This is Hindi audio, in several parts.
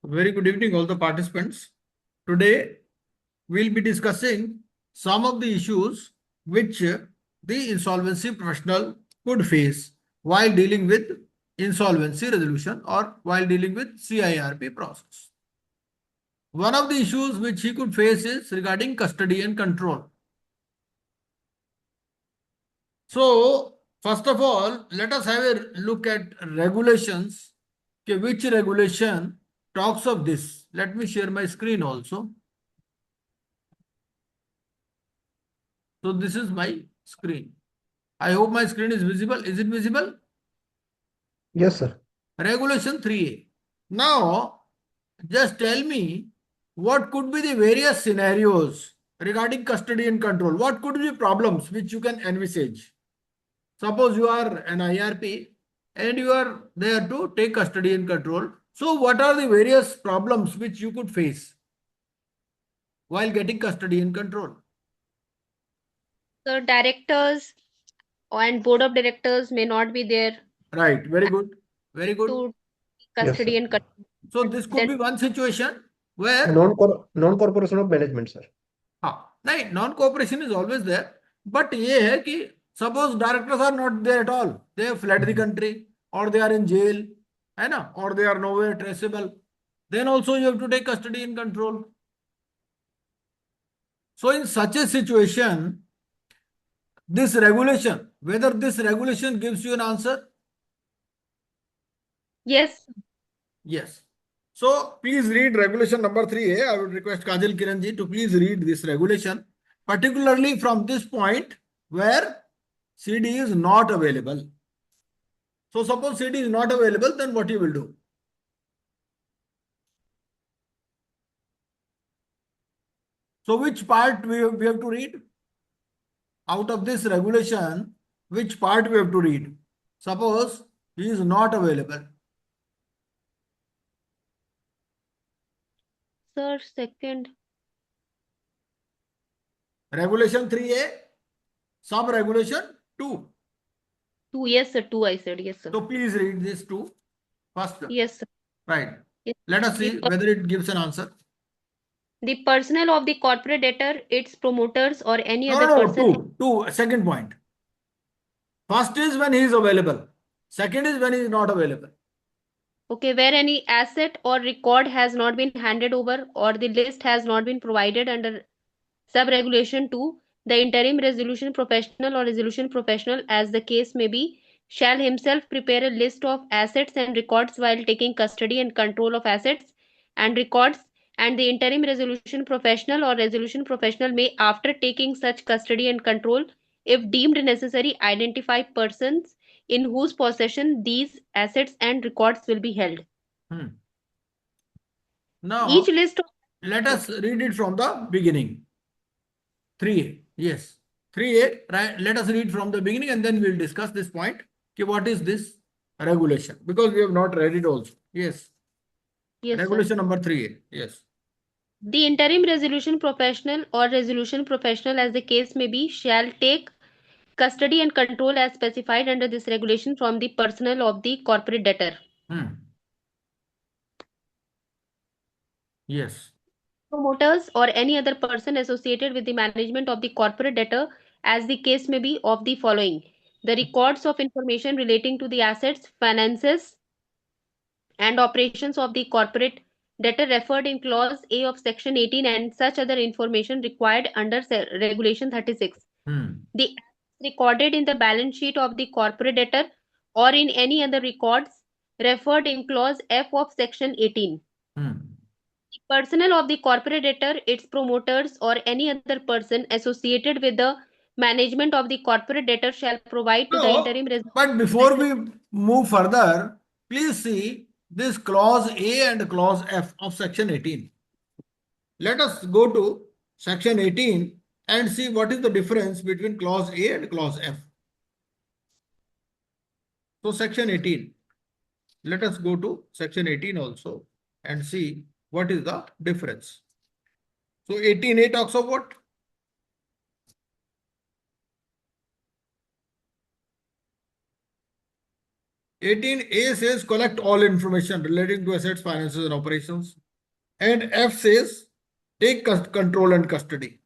Very good evening, all the participants. Today, we'll be discussing some of the issues which the insolvency professional could face while dealing with insolvency resolution or while dealing with CIRP process. One of the issues which he could face is regarding custody and control. So, first of all, let us have a look at regulations. Okay, which regulation talks of this? Let me share my screen also. So this is my screen. I hope my screen is visible. Is it visible? Yes, sir. Regulation 3A. Now, just tell me what could be the various scenarios regarding custody and control. What could be problems which you can envisage? Suppose you are an IRP and you are there to take custody and control. So what are the various problems which you could face while getting custody and control? The directors and board of directors may not be there Right. Very good. Very good. to Yes, custody sir. and control. So this could be one situation where Non-corporation of management, sir. हाँ नहीं non cooperation is always there but ये है कि suppose directors are not there at all they have fled the country और दे आर इन जेल है ना और they are nowhere traceable then also you have to take custody in control so in such a situation this regulation whether this regulation gives you an answer Yes. yes so please read regulation number 3A. I would request Kajal Kiranji to please read this regulation particularly from this point where CD is not available. So suppose CD is not available, then what you will do? So which part we have to read? Out of this regulation, which part we have to read? Suppose he is not available. Sir, second. Regulation 3A, sub-regulation 2. 2. Yes, sir. 2 I said. Yes, sir. So please read this 2 first. Yes, sir. Right. Yes. Let us see whether it gives an answer. The personnel of the corporate debtor, its promoters or any other No, person. two. Second point. First is when he is available. Second is when he is not available. Okay, where any asset or record has not been handed over or the list has not been provided under sub-regulation 2, the interim resolution professional or resolution professional, as the case may be, shall himself prepare a list of assets and records while taking custody and control of assets and records, and the interim resolution professional or resolution professional may, after taking such custody and control, if deemed necessary, identify persons in whose possession these assets and records will be held. Now, Each list of... let us read it from the beginning. 3A, yes. 3A, right? Let us read from the beginning and then we'll discuss this point. Okay, what is this regulation? Because we have not read it also. Yes. Yes, regulation sir. number 3A. Yes. The interim resolution professional or resolution professional, as the case may be, shall take custody and control as specified under this regulation from the personnel of the corporate debtor. Yes. Promoters or any other person associated with the management of the corporate debtor, as the case may be, of the following: the records of information relating to the assets, finances, and operations of the corporate debtor referred in clause A of section 18 and such other information required under regulation 36. The assets recorded in the balance sheet of the corporate debtor or in any other records referred in clause F of section 18. The personnel of the corporate debtor, its promoters, or any other person associated with the management of the corporate debtor shall provide to the interim. But before we move further, please see this clause A and clause F of section 18. Let us go to section 18 and see what is the difference between clause A and clause F. So section 18. Let us go to section 18 also and see what is the difference. So 18A talks of what? 18A says collect all information relating to assets, finances, and operations. And F says take control and custody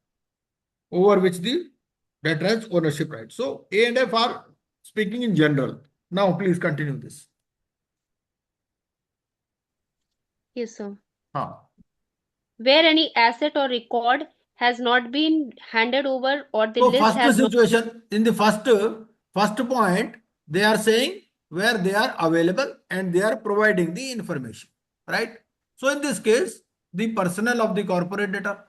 over which the debtor has ownership rights. So A and F are speaking in general. Now please continue this. Yes, sir. Huh. Where any asset or record has not been handed over or the So list first has not. situation, in the first point, they are saying where they are available and they are providing the information, right? So in this case, the personnel of the corporate debtor,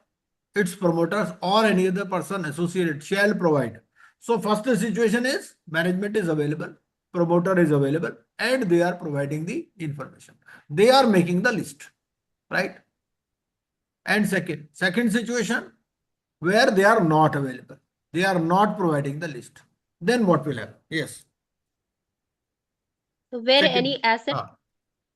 its promoters or any other person associated shall provide. So first situation is management is available, promoter is available, and they are providing the information. They are making the list, right? And second situation, where they are not available, they are not providing the list. Then what will happen? Yes. So where Second. any asset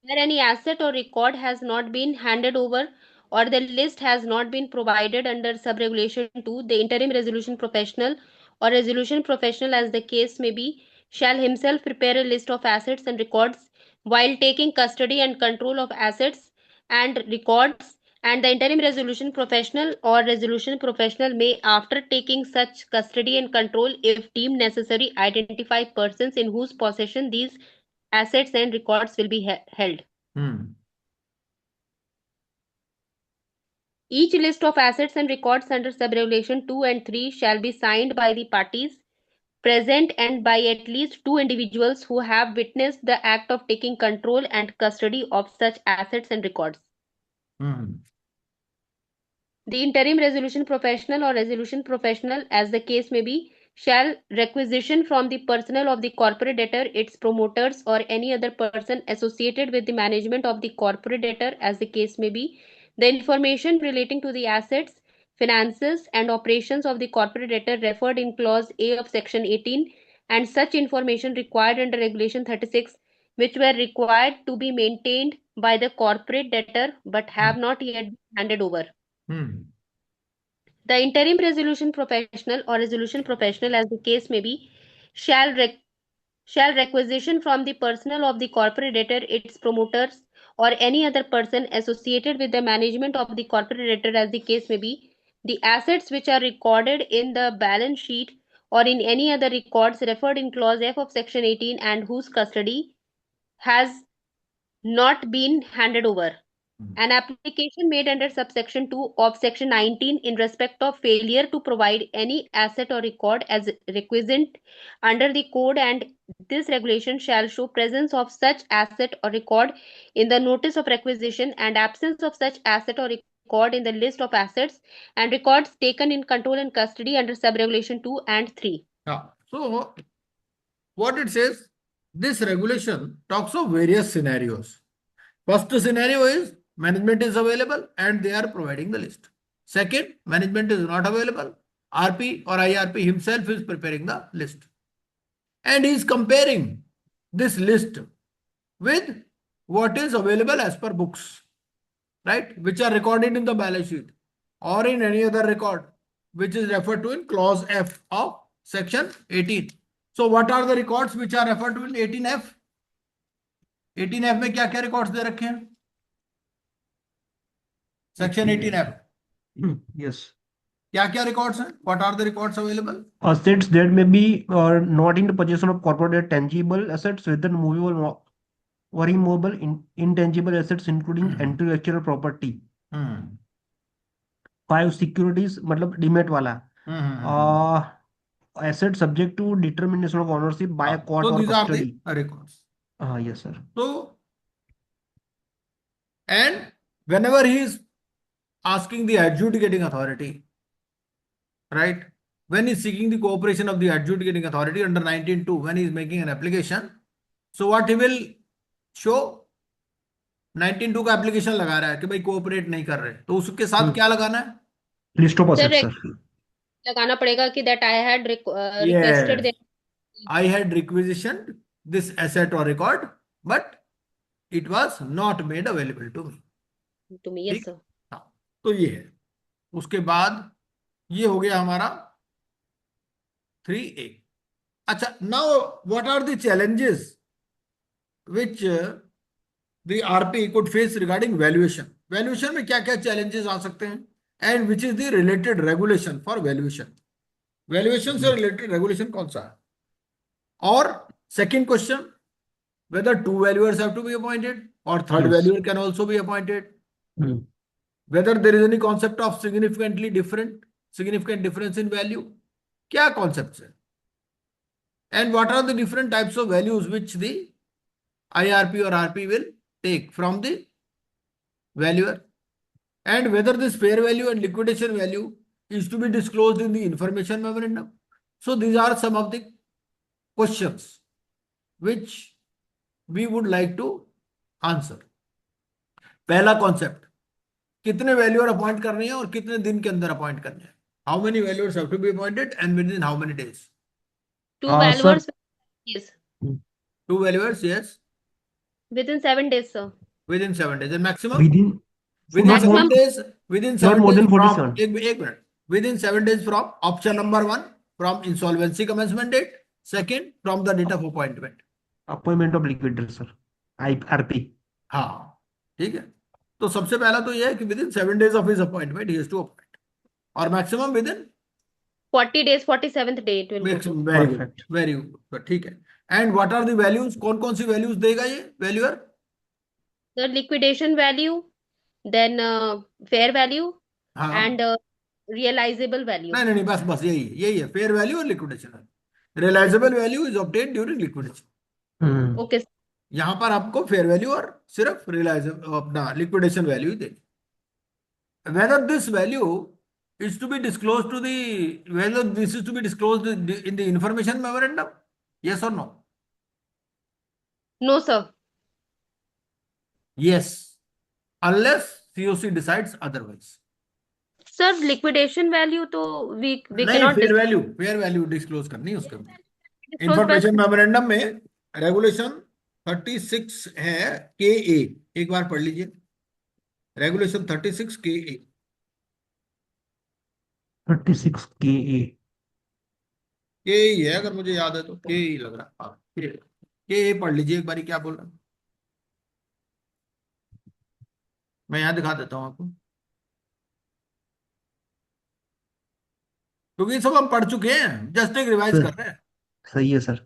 where any asset or record has not been handed over or the list has not been provided under sub-regulation 2, the interim resolution professional or resolution professional, as the case may be, shall himself prepare a list of assets and records while taking custody and control of assets and records, and the interim resolution professional or resolution professional may, after taking such custody and control, if deemed necessary, identify persons in whose possession these assets and records will be held. Each list of assets and records under sub-regulation 2 and 3 shall be signed by the parties present and by at least 2 individuals who have witnessed the act of taking control and custody of such assets and records. The interim resolution professional or resolution professional, as the case may be, shall requisition from the personnel of the corporate debtor, its promoters, or any other person associated with the management of the corporate debtor, as the case may be, the information relating to the assets, finances, and operations of the corporate debtor referred in clause A of section 18, and such information required under regulation 36, which were required to be maintained by the corporate debtor but have not yet been handed over. The interim resolution professional or resolution professional, as the case may be, shall requisition from the personnel of the corporate debtor, its promoters, or any other person associated with the management of the corporate debtor, as the case may be, the assets which are recorded in the balance sheet or in any other records referred in clause F of section 18 and whose custody has not been handed over. An application made under subsection 2 of section 19 in respect of failure to provide any asset or record as requisite under the code and this regulation shall show presence of such asset or record in the notice of requisition and absence of such asset or record in the list of assets and records taken in control and custody under sub-regulation 2 and 3. So what it says, this regulation talks of various scenarios. First scenario is management is available and they are providing the list. Second, management is not available. RP or IRP himself is preparing the list. And he is comparing this list with what is available as per books, right? Which are recorded in the balance sheet or in any other record, which is referred to in clause F of section 18. So what are the records which are referred to in 18F? 18F में क्या क्या records दे रखे हैं? Section 18F. Yes. क्या क्या records हैं? What are the records available? Assets that may be not in the possession of corporate tangible assets, whether movable or immovable, intangible assets, including intellectual property. 5 securities, मतलब डीमेट वाला. Assets subject to determination of ownership by a court So or these custody. are the records. Yes, sir. So, and whenever he is asking the adjudicating authority, right? When he is seeking the cooperation of the adjudicating authority under 19(2), when he is making an application, so what he will show? 19(2) का एप्लीकेशन लगा रहा है कि भाई कोऑपरेट नहीं कर रहे, तो उसके साथ क्या लगाना है? List of assets, sir. लगाना पड़ेगा कि that I had requested Yes, them. I had requisitioned this asset or record, but it was not made available to me. To me, yes, ठीक? sir. हाँ, तो ये है. उसके बाद ये हो गया हमारा 3A. अच्छा, now what are the challenges which the RP could face regarding valuation. Valuation में क्या क्या challenges आ सकते हैं, and which is the related regulation for valuation. Valuation से related regulation कौन सा है? और second question, whether two valuers have to be appointed or third Yes. valuer can also be appointed. Hmm. Whether there is any concept of significant difference in value. क्या concepts है? And what are the different types of values which the IRP or RP will take from the valuer, and whether this fair value and liquidation value is to be disclosed in the information memorandum. So these are some of the questions which we would like to answer. पहला कॉन्सेप्ट, कितने वैल्यूअर अपॉइंट करने हैं और कितने दिन के अंदर अपॉइंट करने हैं? How many valuers have to be appointed and within how many days? Two Sir. valuers, yes, Two valuers, yes, within 7 days, sir. within 7 days. And maximum? Within Within not more 7 days, within not 7 more days than from 47. एक minute, within 7 days from option number 1 from insolvency commencement date, second from the date of appointment. appointment of liquidator, sir. RP. हाँ, ठीक है. तो सबसे पहला तो ये है कि within 7 days of his appointment he has to appoint, और maximum within 40 days, 47th day it will go to. maximum. Very good, Perfect. very good, ठीक है. And what are the values? कौन कौन सी values देगा ये valuer? The liquidation value, then fair value, हाँ, and realizable value. नहीं, बस यही है fair value और liquidation value. Realizable value is obtained during liquidation. Hmm. Okay, sir. यहां पर आपको फेयर वैल्यू और सिर्फ रियलाइजेबल अपना लिक्विडेशन वैल्यू ही देनी. Whether this value is to be disclose to the, whether this is to be disclose in the information memorandum, yes और no? No, sir. Yes, unless COC decides otherwise. Sir, liquidation value तो we नहीं, cannot फेयर वैल्यू डिस्क्लोज करनी है उसके अंदर. disclose इंफॉर्मेशन मेमोरेंडम में रेगुलेशन 36 है KA, एक बार पढ़ लीजिए. Regulation 36 KA. 36 KA. KA है, अगर मुझे याद है तो KA लग रहा है. KA पढ़ लीजिए एक बार, क्या बोल रहा है. मैं यहां दिखा देता हूं आपको, क्योंकि सब हम पढ़ चुके हैं, जस्ट एक रिवाइज कर रहे हैं. सही है सर.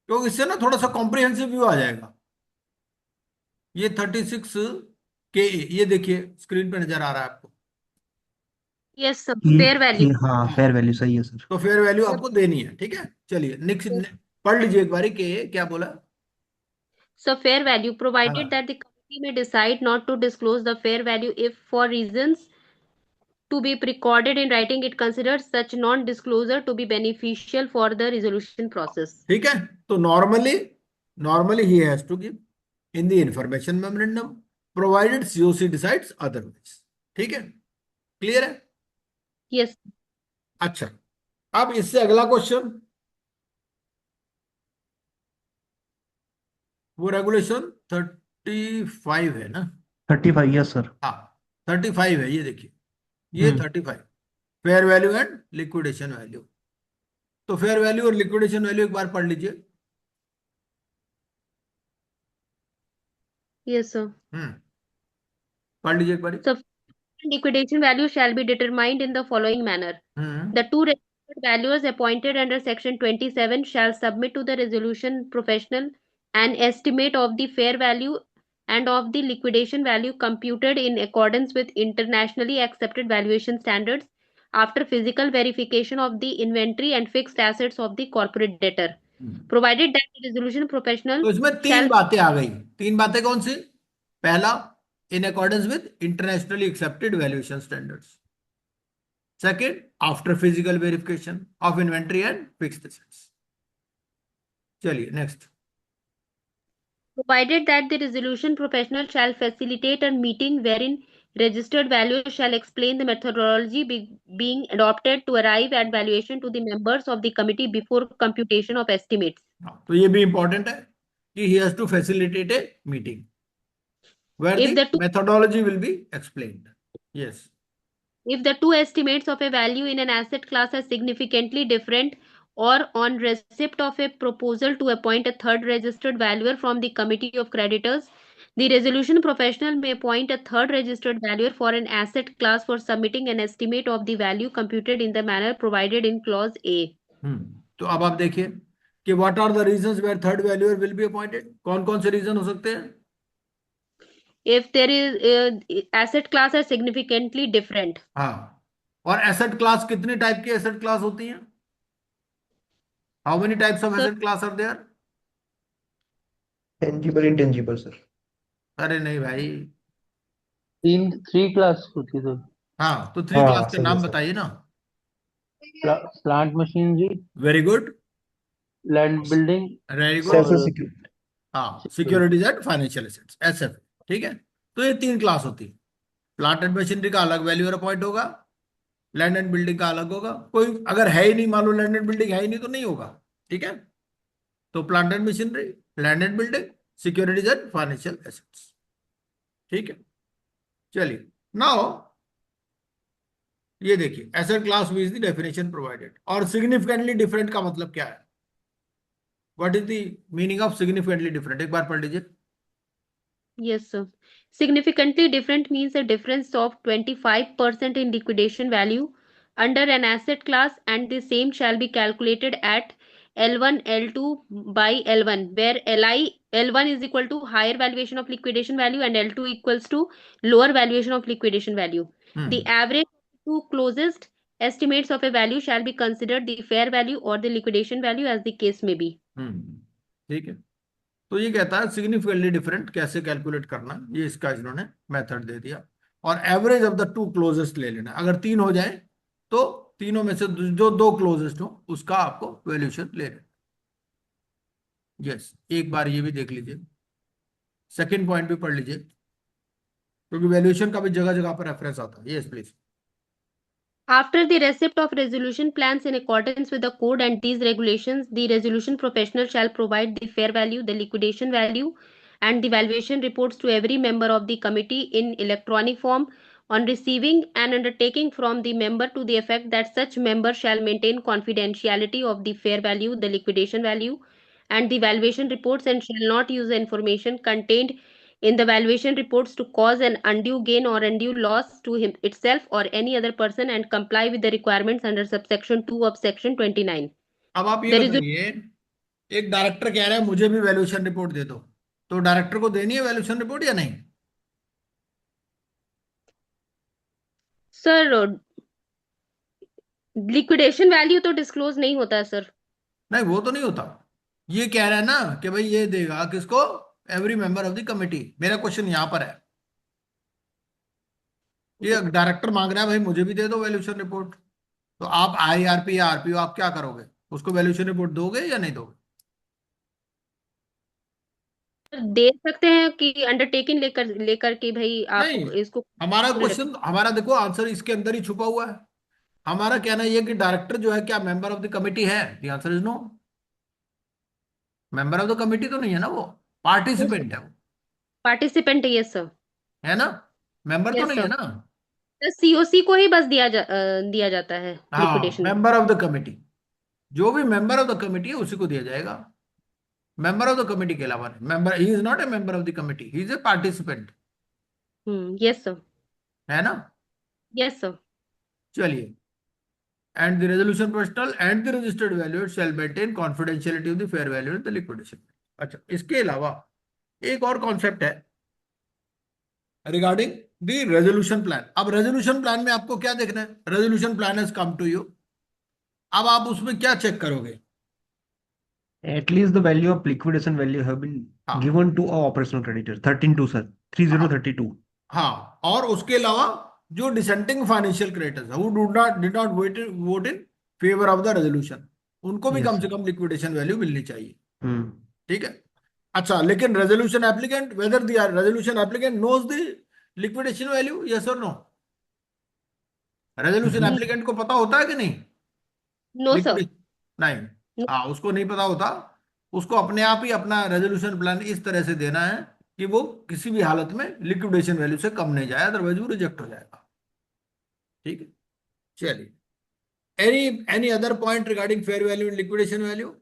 क्योंकि इससे ना थोड़ा सा कॉम्प्रिहेंसिव व्यू आ जाएगा. ये 36 KA, ये देखिए स्क्रीन पे नजर आ रहा है आपको. yes, sir. Fair value. हाँ, फेयर वैल्यू सही है सर. तो फेयर वैल्यू आपको देनी है, ठीक है. चलिए नेक्स्ट पढ़ लीजिए एक बारी KA क्या बोला. So fair value, provided हाँ. that the committee may decide not to disclose the fair value if for reasons to be recorded in writing it considers such non-disclosure to be beneficial for the resolution process. ठीक है. तो नॉर्मली ही has to give in the information memorandum provided COC decides otherwise. ठीक है, क्लियर है. Yes. अच्छा, अब इससे अगला क्वेश्चन, वो रेगुलेशन 35 है ना? 35, यस सर. हाँ, 35 है, ये देखिए, ये 35 fair value and liquidation value. तो फेयर वैल्यू और लिक्विडेशन वैल्यू एक बार पढ़ लीजिए. Yes, sir. पढ़ लीजिए एक बार. So liquidation value shall be determined in the following manner. The two registered valuers appointed under Section 27 shall submit to the resolution professional an estimate of the fair value and of the liquidation value computed in accordance with internationally accepted valuation standards after physical verification of the inventory and fixed assets of the corporate debtor, provided that the resolution professional तो इसमें तीन बातें आ गई. तीन बातें कौन सी? पहला, in accordance with internationally accepted valuation standards. Second, after physical verification of inventory and fixed assets. चलिए next. provided that the resolution professional shall facilitate a meeting wherein registered valuers shall explain the methodology being adopted to arrive at valuation to the members of the committee before computation of estimates. तो ये भी इंपॉर्टेंट है कि he has to facilitate a meeting where If the the two- methodology will be explained. Yes. If the two estimates of a value in an asset class are significantly different or on receipt of a proposal to appoint a third registered valuer from the committee of creditors, the resolution professional may appoint a third registered valuer for an asset class for submitting an estimate of the value computed in the manner provided in clause A. तो अब आप देखिए कि what are the reasons where third valuer will be appointed, कौन कौन से रीजन हो सकते हैं? If there is asset class are significantly different. हाँ, और एसेट क्लास कितनी टाइप की एसेट क्लास होती हैं? How many types of Sir, asset class are there? Tangible intangible sir. अरे नहीं भाई। तीन थ्री क्लास होती है हाँ, तो थ्री हाँ क्लास के सही है नाम सर। बताइए ना। Sir, plant machinery, very good, land building very good. Self और सिक्योरिटी। हाँ, securities and financial assets, SF. ठीक है, तो ये तीन क्लास होती है। प्लांट एंड मशीनरी का अलग वैल्यूअर अपॉइंट होगा, लैंड एंड बिल्डिंग का अलग होगा। कोई अगर है ही नहीं, मान लो लैंड एंड बिल्डिंग है ही नहीं, तो नहीं होगा। ठीक है, तो plant and machinery, land and building, securities and financial assets. ठीक है, चलिए नाउ ये देखिए, asset class with the definition provided. और सिग्निफिकेंटली डिफरेंट का मतलब क्या है? What is the meaning of significantly different? एक बार पढ़ लीजिए। yes, sir. Significantly different means a difference of 25% in liquidation value under an asset class, and the same shall be calculated at L1, L2 by L1, where L1 is equal to higher valuation of liquidation value and L2 equals to lower valuation of liquidation value. The average of the two closest estimates of a value shall be considered the fair value or the liquidation value as the case may be. ठीक है, तो ये कहता है सिग्निफिकेंटली डिफरेंट कैसे कैलकुलेट करना, ये इसका इन्होंने मेथड दे दिया। और average of the two closest ले लेना, अगर तीन हो जाए तो तीनों में से जो दो क्लोजेस्ट हो उसका आपको वैल्यूएशन ले लेना। यस, एक बार ये भी देख लीजिए, सेकंड पॉइंट भी पढ़ लीजिए, क्योंकि वैल्यूएशन का भी जगह जगह पर रेफरेंस आता है। Yes please. After the receipt of resolution plans in accordance with the code and these regulations, the resolution professional shall provide the fair value, the liquidation value, and the valuation reports to every member of the committee in electronic form on receiving an undertaking from the member to the effect that such member shall maintain confidentiality of the fair value, the liquidation value, and the valuation reports, and shall not use the information contained in the valuation reports to cause an undue gain or undue loss to him itself or any other person, and comply with the requirements under subsection 2 of section 29. अब आप ये There is a बताइए, एक डायरेक्टर कह रहा है मुझे भी वैल्यूएशन रिपोर्ट दे दो, तो डायरेक्टर को देनी है वैल्यूएशन रिपोर्ट या नहीं? सर लिक्विडेशन वैल्यू तो डिस्क्लोज नहीं होता है सर। नहीं, वो तो नहीं होता। ये कह रहा है ना कि भाई ये देगा किसको? Every member of the committee. मेरा क्वेश्चन यहां पर है, ये डायरेक्टर मांग रहा है भाई मुझे भी दे दो वैल्यूएशन रिपोर्ट, तो आप आईआरपी या आरपीओ आप क्या करोगे? उसको वैल्यूएशन रिपोर्ट दोगे या नहीं दोगे? दे सकते हैं कि अंडरटेकिंग लेकर लेकर के भाई आप नहीं, इसको हमारा क्वेश्चन, हमारा देखो आंसर इसके अंदर ही छुपा हुआ है। हमारा कहना ये कि डायरेक्टर जो है क्या मेंबर ऑफ द कमिटी है? The answer is no. Member of the committee तो नहीं है ना, वो पार्टिसिपेंट है वो, पार्टिसिपेंट। Yes sir. है ना? मेंबर तो यस नहीं है सर। ना। सीओसी को ही बस दिया जाता है हाँ, liquidation. Member of the committee, जो भी मेंबर ऑफ द कमिटी है उसी को दिया जाएगा। मेंबर ऑफ द कमिटी के अलावा नहीं। Member, he is not a member of the committee, he is a participant. Yes sir. है ना? Yes sir. चलिए, and the resolution professional and the registered valuer shall maintain confidentiality of the fair value and the liquidation। अच्छा, इसके अलावा एक और कॉन्सेप्ट है रिगार्डिंग द रेजोल्यूशन प्लान। अब रेजोल्यूशन प्लान में आपको क्या देखना है? Resolution plan has come to you. अब आप उसमें क्या चेक करोगे? At least the value of liquidation value have been हाँ, given to our operational creditor 13 sir, हाँ, 3032। हाँ, और उसके अलावा जो dissenting financial creditors who did not vote in favour of the resolution, उनको भी Yes कम से sir। कम लिक्विडेशन वैल्यू मिलनी चाहिए। हम्म। ठीक है, अच्छा, लेकिन resolution applicant, whether the resolution applicant knows the liquidation value, yes और नो? Resolution hmm. एप्लीकेंट को पता होता है कि नहीं नो सर। लिक्विडेशन? नहीं, हाँ, उसको नहीं पता होता। उसको अपने आप ही अपना रेजोल्यूशन प्लान इस तरह से देना है कि वो किसी भी हालत में लिक्विडेशन वैल्यू से कम नहीं जाए, अदरवाइज वो रिजेक्ट हो जाएगा। ठीक है, चलिए any other point regarding fair value and liquidation value?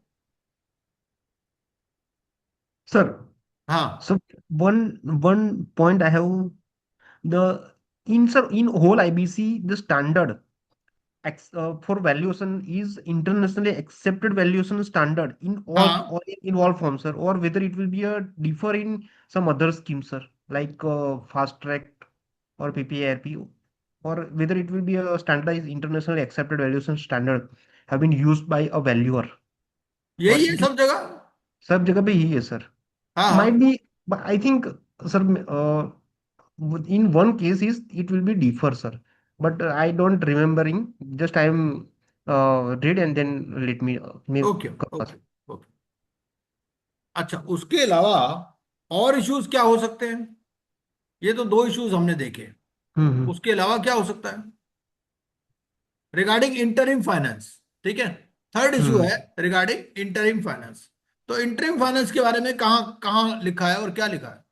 Sir, हाँ so one point I have, the in whole IBC, the standard for valuation is internationally accepted valuation standard हाँ in all forms, sir, or whether it will be a differ in some other scheme, sir, like fast track or PPARP, or whether it will be a standardized internationally accepted valuation standard have been used by a valuer, or यही है it is सब जगह. सब जगह पे ही है, sir. हाँ Might हाँ be, but I think, sir, in one case is it will be differ, sir. But I don't remembering. Just I am read and then let me may okay okay okay. अच्छा, उसके अलावा और इश्यूज क्या हो सकते हैं? ये तो दो इश्यूज हमने देखे. हम्म. उसके अलावा क्या हो सकता है रिगार्डिंग इंटरिम फाइनेंस? ठीक है, थर्ड इशू हम्म. है रिगार्डिंग इंटरिम फाइनेंस. तो इंटरिम फाइनेंस के बारे में कहाँ कहाँ लिखा है और क्या लिखा है?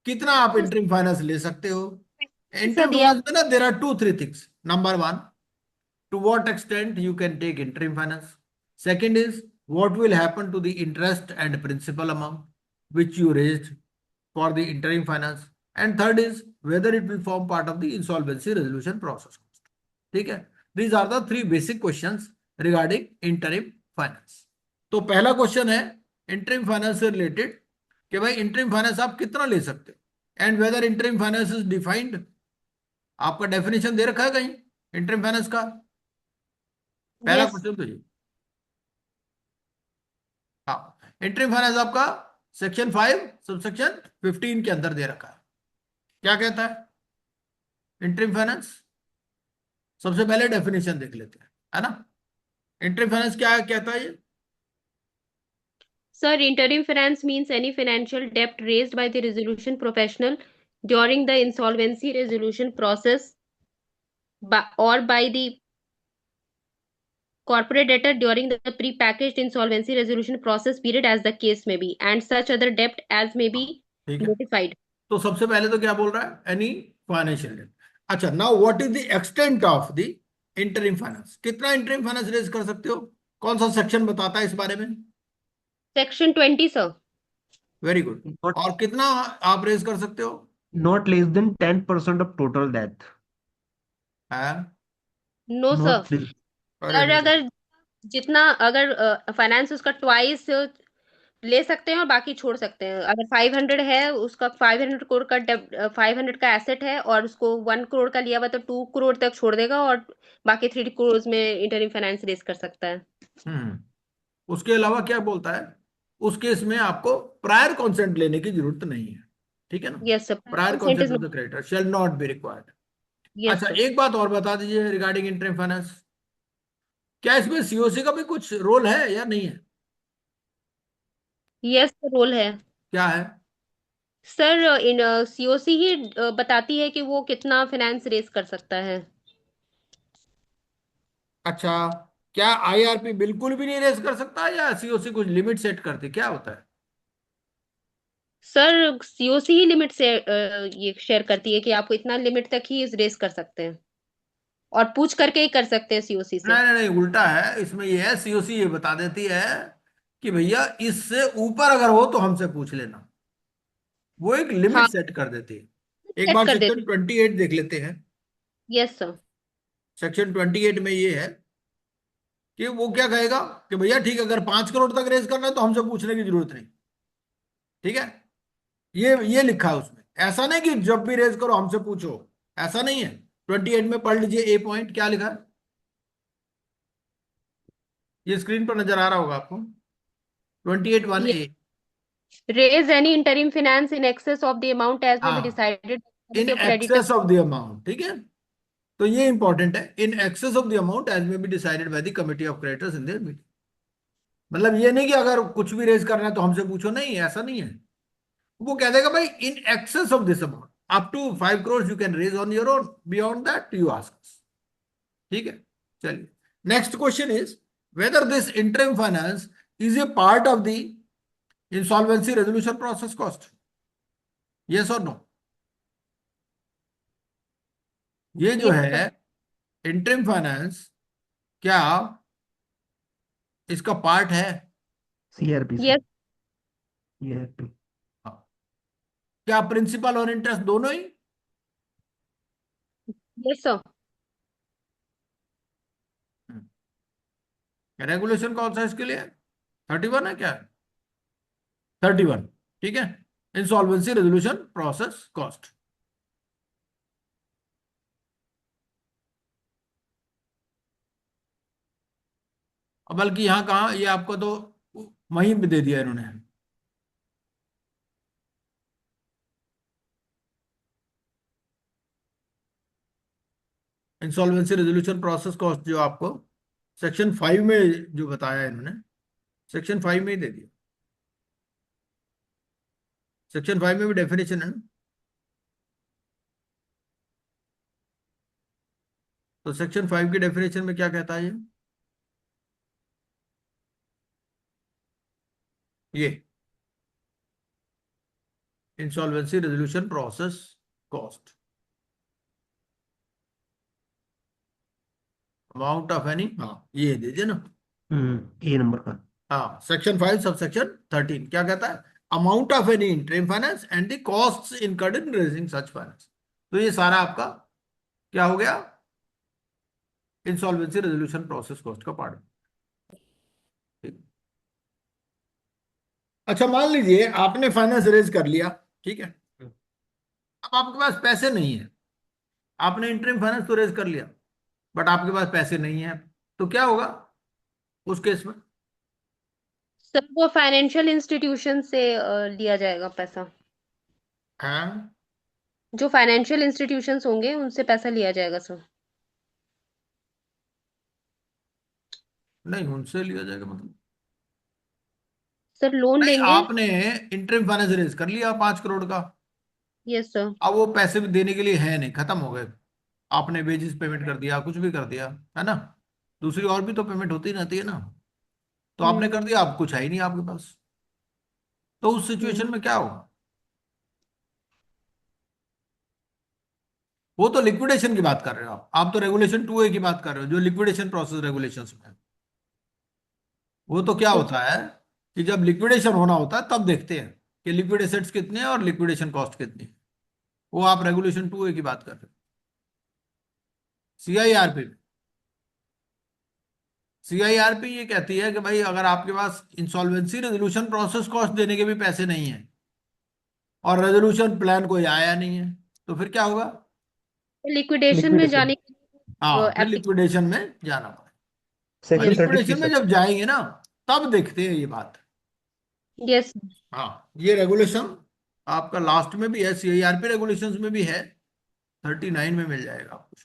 कितना आप इंटरिम फाइनेंस ले सकते हो? सर इंटरिम दिया. फाइनेंस में ना there are two three things. Number one, to what extent you can take interim finance. Second is what will happen to the interest and principal amount which you raised for the interim finance. And third is whether it will form part of the insolvency resolution process. ठीक है, these are the three basic questions regarding interim finance. तो पहला क्वेश्चन है interim finance से रिलेटेड कि भाई interim finance आप कितना ले सकते हो and whether interim finance is defined. आपका डेफिनेशन दे रखा है कहीं interim finance का? पहला यस. क्वेश्चन तो ये. हाँ, इंटरिम फाइनेंस आपका सेक्शन 5 सबसेक्शन 15 के अंदर दे रखा है. क्या कहता है इंटरिम फाइनेंस? सबसे पहले डेफिनेशन देख लेते हैं, है ना. इंटरिम फाइनेंस क्या कहता है ये? Sir, interim finance means any financial debt raised by the resolution professional during the insolvency resolution process or by the corporate debtor during the pre-packaged insolvency resolution process period as the case may be, and such other debt as may be ठीक है, notified. तो सबसे पहले तो क्या बोल रहा है? Any financial debt. अच्छा, now what is the extent of the interim finance? कितना इंटरिम फाइनेंस रेज कर सकते हो? कौन सा सेक्शन बताता है इस बारे में? Section 20, sir. Very good. Not और कितना आप रेज कर सकते हो? not less than 10% of total debt. है? No, sir. Not less. अरे सर नहीं. अगर जितना अगर फाइनेंस उसका ट्वाइस ले सकते हैं और बाकी छोड़ सकते हैं. अगर 500 है, उसका 500 करोड़ का 500 का एसेट है और उसको 1 करोड़ का लिया हुआ, तो 2 करोड़ तक छोड़ देगा और बाकी 3 करोड़ में इंटरिम फाइनेंस रेज कर सकता है. हम्म. उसके अलावा क्या बोलता है? उस केस में आपको प्रायर कॉन्सेंट लेने की जरूरत नहीं है. ठीक है ना. Yes sir. Prior consent consent is. Of the creditor shall not be required. Yes अच्छा, सर. एक बात और बता दीजिए रिगार्डिंग इंटरिम फाइनेंस. क्या इसमें सीओसी का भी कुछ रोल है या नहीं है? यस रोल है. क्या है? सर इन सीओसी ही बताती है कि वो कितना फाइनेंस रेज कर सकता है. अच्छा, क्या आईआरपी बिल्कुल भी नहीं रेस कर सकता या सीओसी कुछ लिमिट सेट करती, क्या होता है? सर सीओसी ही लिमिट से ये शेयर करती है कि आपको इतना लिमिट तक ही रेज कर सकते हैं और पूछ करके ही कर सकते हैं सीओसी से. नहीं नहीं नहीं, उल्टा है. इसमें ये है, सीओसी ये बता देती है कि भैया इससे ऊपर अगर हो तो हमसे पूछ लेना. वो एक लिमिट हाँ, सेट कर देती है. एक सेट बार कर सेक्शन देते. 28 देख लेते हैं. Yes sir. सेक्शन 28 में ये है कि वो क्या कहेगा कि भैया ठीक है, अगर 5 करोड़ तक रेज करना है तो हमसे पूछने की जरूरत नहीं. ठीक है, ये लिखा है उसमें. ऐसा नहीं कि जब भी रेज करो हमसे पूछो, ऐसा नहीं है. 28 में पढ़ लीजिए ए पॉइंट क्या लिखा है. ये स्क्रीन पर नजर आ रहा होगा आपको. 28(1)(a). Raise any interim finance in excess of the amount as may be हाँ, decided by the in committee of creditors. Excess of the amount. ठीक है, तो ये इंपॉर्टेंट है. In excess of the amount as may be decided by the committee of creditors in their meeting. मतलब ये नहीं कि अगर कुछ भी रेज करना है तो हमसे पूछो, नहीं, ऐसा नहीं है. वो कह देगा भाई in excess of this amount up to 5 crore you can raise on your own, beyond that you ask. ठीक है, चलिए. Next question is whether this interim finance is a part of the insolvency resolution process cost. Yes और नो? ये जो Yes, है sir. इंटरिम फाइनेंस, क्या इसका पार्ट है? CRP Yes, CRP हाँ। क्या प्रिंसिपल और इंटरेस्ट दोनों ही? yes, sir. रेगुलेशन कौन सा है इसके लिए? 31 है क्या? 31। ठीक है। Insolvency resolution process cost. बल्कि यहां कहा, ये आपको तो वहीं पे दे दिया इन्होंने। इंसॉल्वेंसी रेजोल्यूशन प्रोसेस कॉस्ट जो आपको सेक्शन 5 में जो बताया इन्होंने, सेक्शन 5 में ही दे दिया। सेक्शन 5 में भी डेफिनेशन है ना। तो सेक्शन 5 की डेफिनेशन में क्या कहता है ये insolvency resolution process cost, amount of any, हाँ ये दे दिया ना। A नंबर का। हाँ, सेक्शन 5 सब सेक्शन 13 क्या कहता है? Amount of any interim finance and the costs incurred in raising such finance. तो ये सारा आपका क्या हो गया? इंसॉल्वेंसी रेजोल्यूशन प्रोसेस कॉस्ट का पार्ट। अच्छा, मान लीजिए आपने फाइनेंस रेज कर लिया, ठीक है। अब आपके पास पैसे नहीं है। आपने इंटरिम फाइनेंस तो रेज कर लिया, बट आपके पास पैसे नहीं है, तो क्या होगा उस केस में? सर वो फाइनेंशियल इंस्टीट्यूशन से लिया जाएगा पैसा। हाँ, जो फाइनेंशियल इंस्टीट्यूशंस होंगे उनसे पैसा लिया जाएगा सर। नहीं उनसे लिया जाएगा मतलब? सर लोन नहीं, लेंगे। आपने इंटरिम फाइनेंस रेज कर लिया 5 करोड़ का। Yes sir. अब वो पैसे भी देने के लिए है नहीं, खत्म हो गए। आपने वेजेस पेमेंट कर दिया, कुछ भी कर दिया, है ना। दूसरी और भी तो पेमेंट होती रहती है ना। तो आपने कर हम्म। दिया, अब कुछ है ही नहीं आपके पास। तो उस सिचुएशन हम्म। में क्या होगा? वो तो लिक्विडेशन की बात कर रहे हो आप तो रेगुलेशन 2A की बात कर रहे हो, जो लिक्विडेशन प्रोसेस रेगुलेशंस में है। वो तो क्या होता है कि जब लिक्विडेशन होना होता है तब देखते हैं कि लिक्विड एसेट्स कितने हैं और लिक्विडेशन कॉस्ट कितनी है। वो आप रेगुलेशन 2A की बात कर रहे हो। CIRP, CIRP ये कहती है कि भाई अगर आपके पास इंसॉल्वेंसी रेजोल्यूशन प्रोसेस कॉस्ट देने के भी पैसे नहीं है और रेजोल्यूशन प्लान कोई आया नहीं है, तो फिर क्या होगा? लिक्विडेशन में लिक्विडेशन जाने हाँ, फिर एप्लीकेशन। लिक्विडेशन में जाना पड़ेगा। और सेक्शन यस। 33 लिक्विडेशन में सर। जब जाएंगे ना, तब देखते हैं ये बात। यस। हाँ, ये रेगुलेशन आपका लास्ट में भी है, CIRP रेगुलेशंस में भी है, 39 में मिल जाएगा आपको।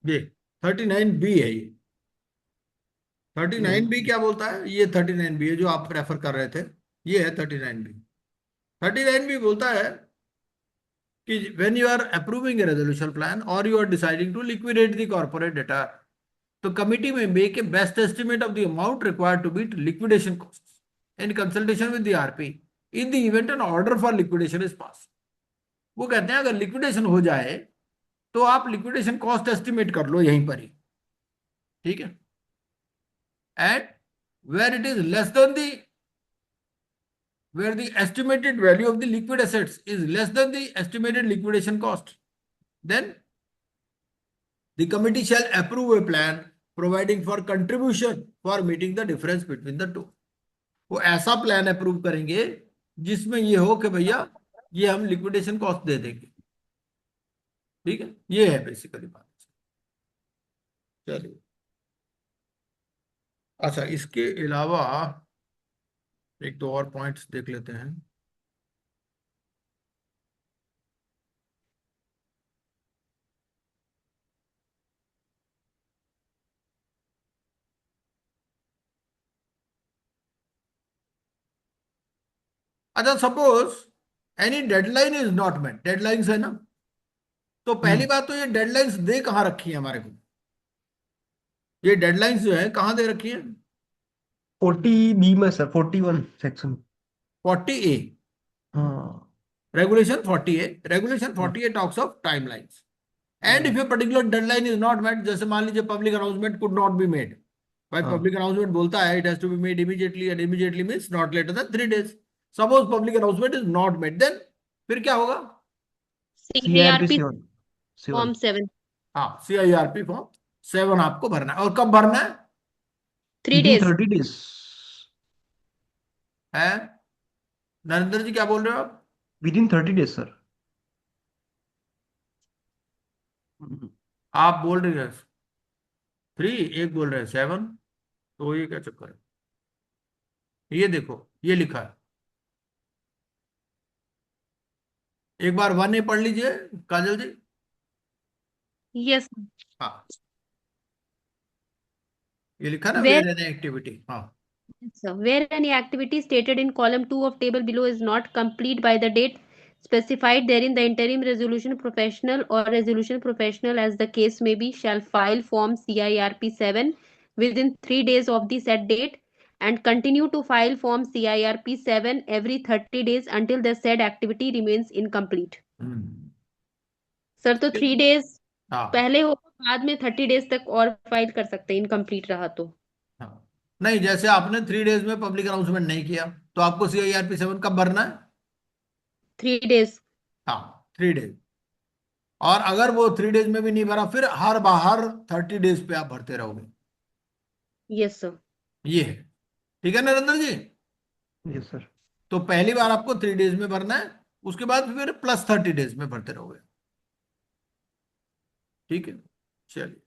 ये 39B है ये। 39B क्या बोलता है? ये 39B है जो आप प्रेफर कर रहे थे, ये है 39B। 39B बोलता है कि when you are approving a resolution plan or you are deciding to liquidate the corporate debtor, the committee may make a best estimate of the amount required to meet liquidation costs in consultation with the RP in the event an order for liquidation is passed. वो कहते हैं अगर लिक्विडेशन हो जाए तो आप लिक्विडेशन कॉस्ट एस्टिमेट कर लो यहीं पर ही, ठीक है। And where it is less than the, where the estimated value of the liquid assets is less than the estimated liquidation cost, then the committee shall approve a plan providing for contribution for meeting the difference between the two. वो ऐसा प्लान अप्रूव करेंगे जिसमें ये हो कि भैया ये हम लिक्विडेशन कॉस्ट दे देंगे। ठीक है, ये है बेसिकली बात। चलिए, अच्छा इसके अलावा एक दो और पॉइंट्स देख लेते हैं। अच्छा, suppose any deadline is not met, deadlines है ना, तो पहली बात तो ये डेडलाइंस दे कहाँ रखी है हमारे को, ये डेडलाइंस जो है कहाँ दे रखी है? 40B में सर, 41 सेक्शन। 40A, हाँ रेगुलेशन 40A, रेगुलेशन हाँ 40A talks of timelines and if a particular deadline is not met, जैसे मान लीजिए public announcement could not be made, भाई हाँ पब्लिक अनाउंसमेंट बोलता है it has to be made immediately, and immediately means not later than 3 days। Suppose public announcement is not made, then फिर क्या होगा? CIRP CIRP 7 फॉर्म 7, हाँ, CIRP फॉर्म 7 आपको भरना है। और कब भरना 3 विदिन days। 30 डेज। है? नरेंद्र जी क्या बोल रहे हो आप? Within 30 days sir. आप बोल रहे हैं 3, एक बोल रहे हैं 7, तो ये क्या चक्कर है? ये देखो, ये लिखा है, एक बार 1A पढ़ लीजिए काजल जी। Yes, हाँ, ये लिखा ना, where वेयर एन एक्टिविटी। हाँ, so, where any activity stated in column 2 of table below is not complete by the date specified therein, the interim resolution professional or resolution professional, as the case may be, shall file form CIRP 7 within 3 days of the said date and continue to file form CIRP 7 every 30 days until the said activity remains incomplete. Sir तो 3 days हाँ, पहले हो, बाद में 30 days तक और फाइल कर सकते हैं इनकम्प्लीट रहा तो। हाँ। नहीं, जैसे आपने 3 days में पब्लिक अनाउंसमेंट नहीं किया, तो आपको CIRP 7 कब भरना है? 3 days। हाँ, 3 days। और अगर वो 3 days में भी नहीं भरा, फिर हर बाहर 30 days पे आप भरते रहोगे। Yes sir. ये है, ठीक है नरेंद्र जी? Yes sir. तो पहली बार आपको 3 days में भरना है, उसके बाद फिर प्लस 30 days में भरते रहोगे। ठीक है, चलिए।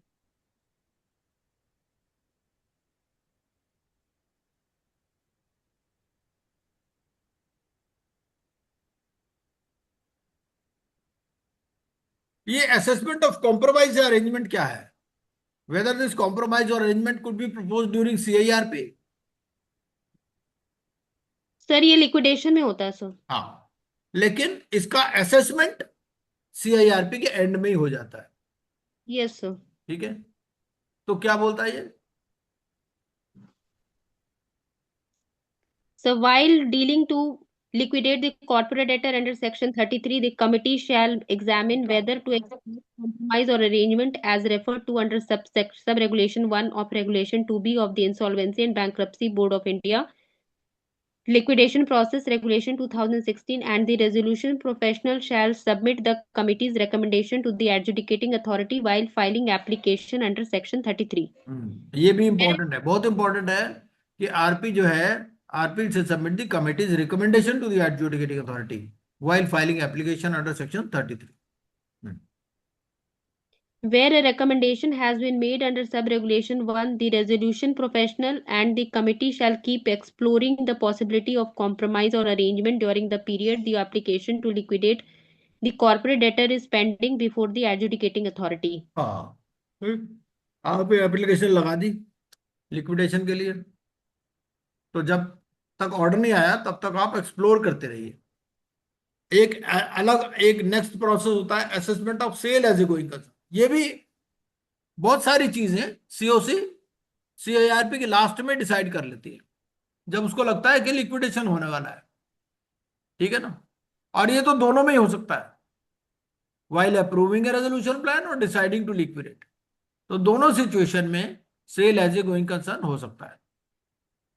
ये असेसमेंट ऑफ कॉम्प्रोमाइज अरेंजमेंट क्या है? वेदर दिस कॉम्प्रोमाइज और arrangement could be propose during CIRP। Sir ये लिक्विडेशन में होता है सर। हाँ, लेकिन इसका असेसमेंट CIRP के एंड में ही हो जाता है। Yes sir. ठीक है, तो क्या बोलता है ये? So while dealing to liquidate the corporate debtor under Section 33, the committee shall examine whether to execute compromise or arrangement as referred to under sub-regulation 1 of Regulation 2B of the Insolvency and Bankruptcy Board of India, Liquidation Process Regulation 2016, and the resolution professional shall submit the committee's recommendation to the adjudicating authority while filing application under Section 33. ये भी इंपॉर्टेंट है, बहुत इंपॉर्टेंट है कि आरपी जो है, आरपी से submit the committee's recommendation to the adjudicating authority while filing application under section 33। Where a recommendation has been made under sub-regulation 1, the resolution professional and the committee shall keep exploring the possibility of compromise or arrangement during the period the application to liquidate the corporate debtor is pending before the adjudicating authority. हाँ, आप एप्लीकेशन लगा दी लिक्विडेशन के लिए, तो जब तक ऑर्डर नहीं आया तब तक आप एक्सप्लोर करते रहिए। एक अलग एक नेक्स्ट प्रोसेस होता है assessment of sale as a going concern. ये भी बहुत सारी चीजें COC CIRP के लास्ट में डिसाइड कर लेती है, जब उसको लगता है कि लिक्विडेशन होने वाला है। ठीक है ना? और ये तो दोनों में ही हो सकता है, while approving a resolution plan और डिसाइडिंग टू लिक्विडेट, तो दोनों सिचुएशन में sale as a going concern हो सकता है।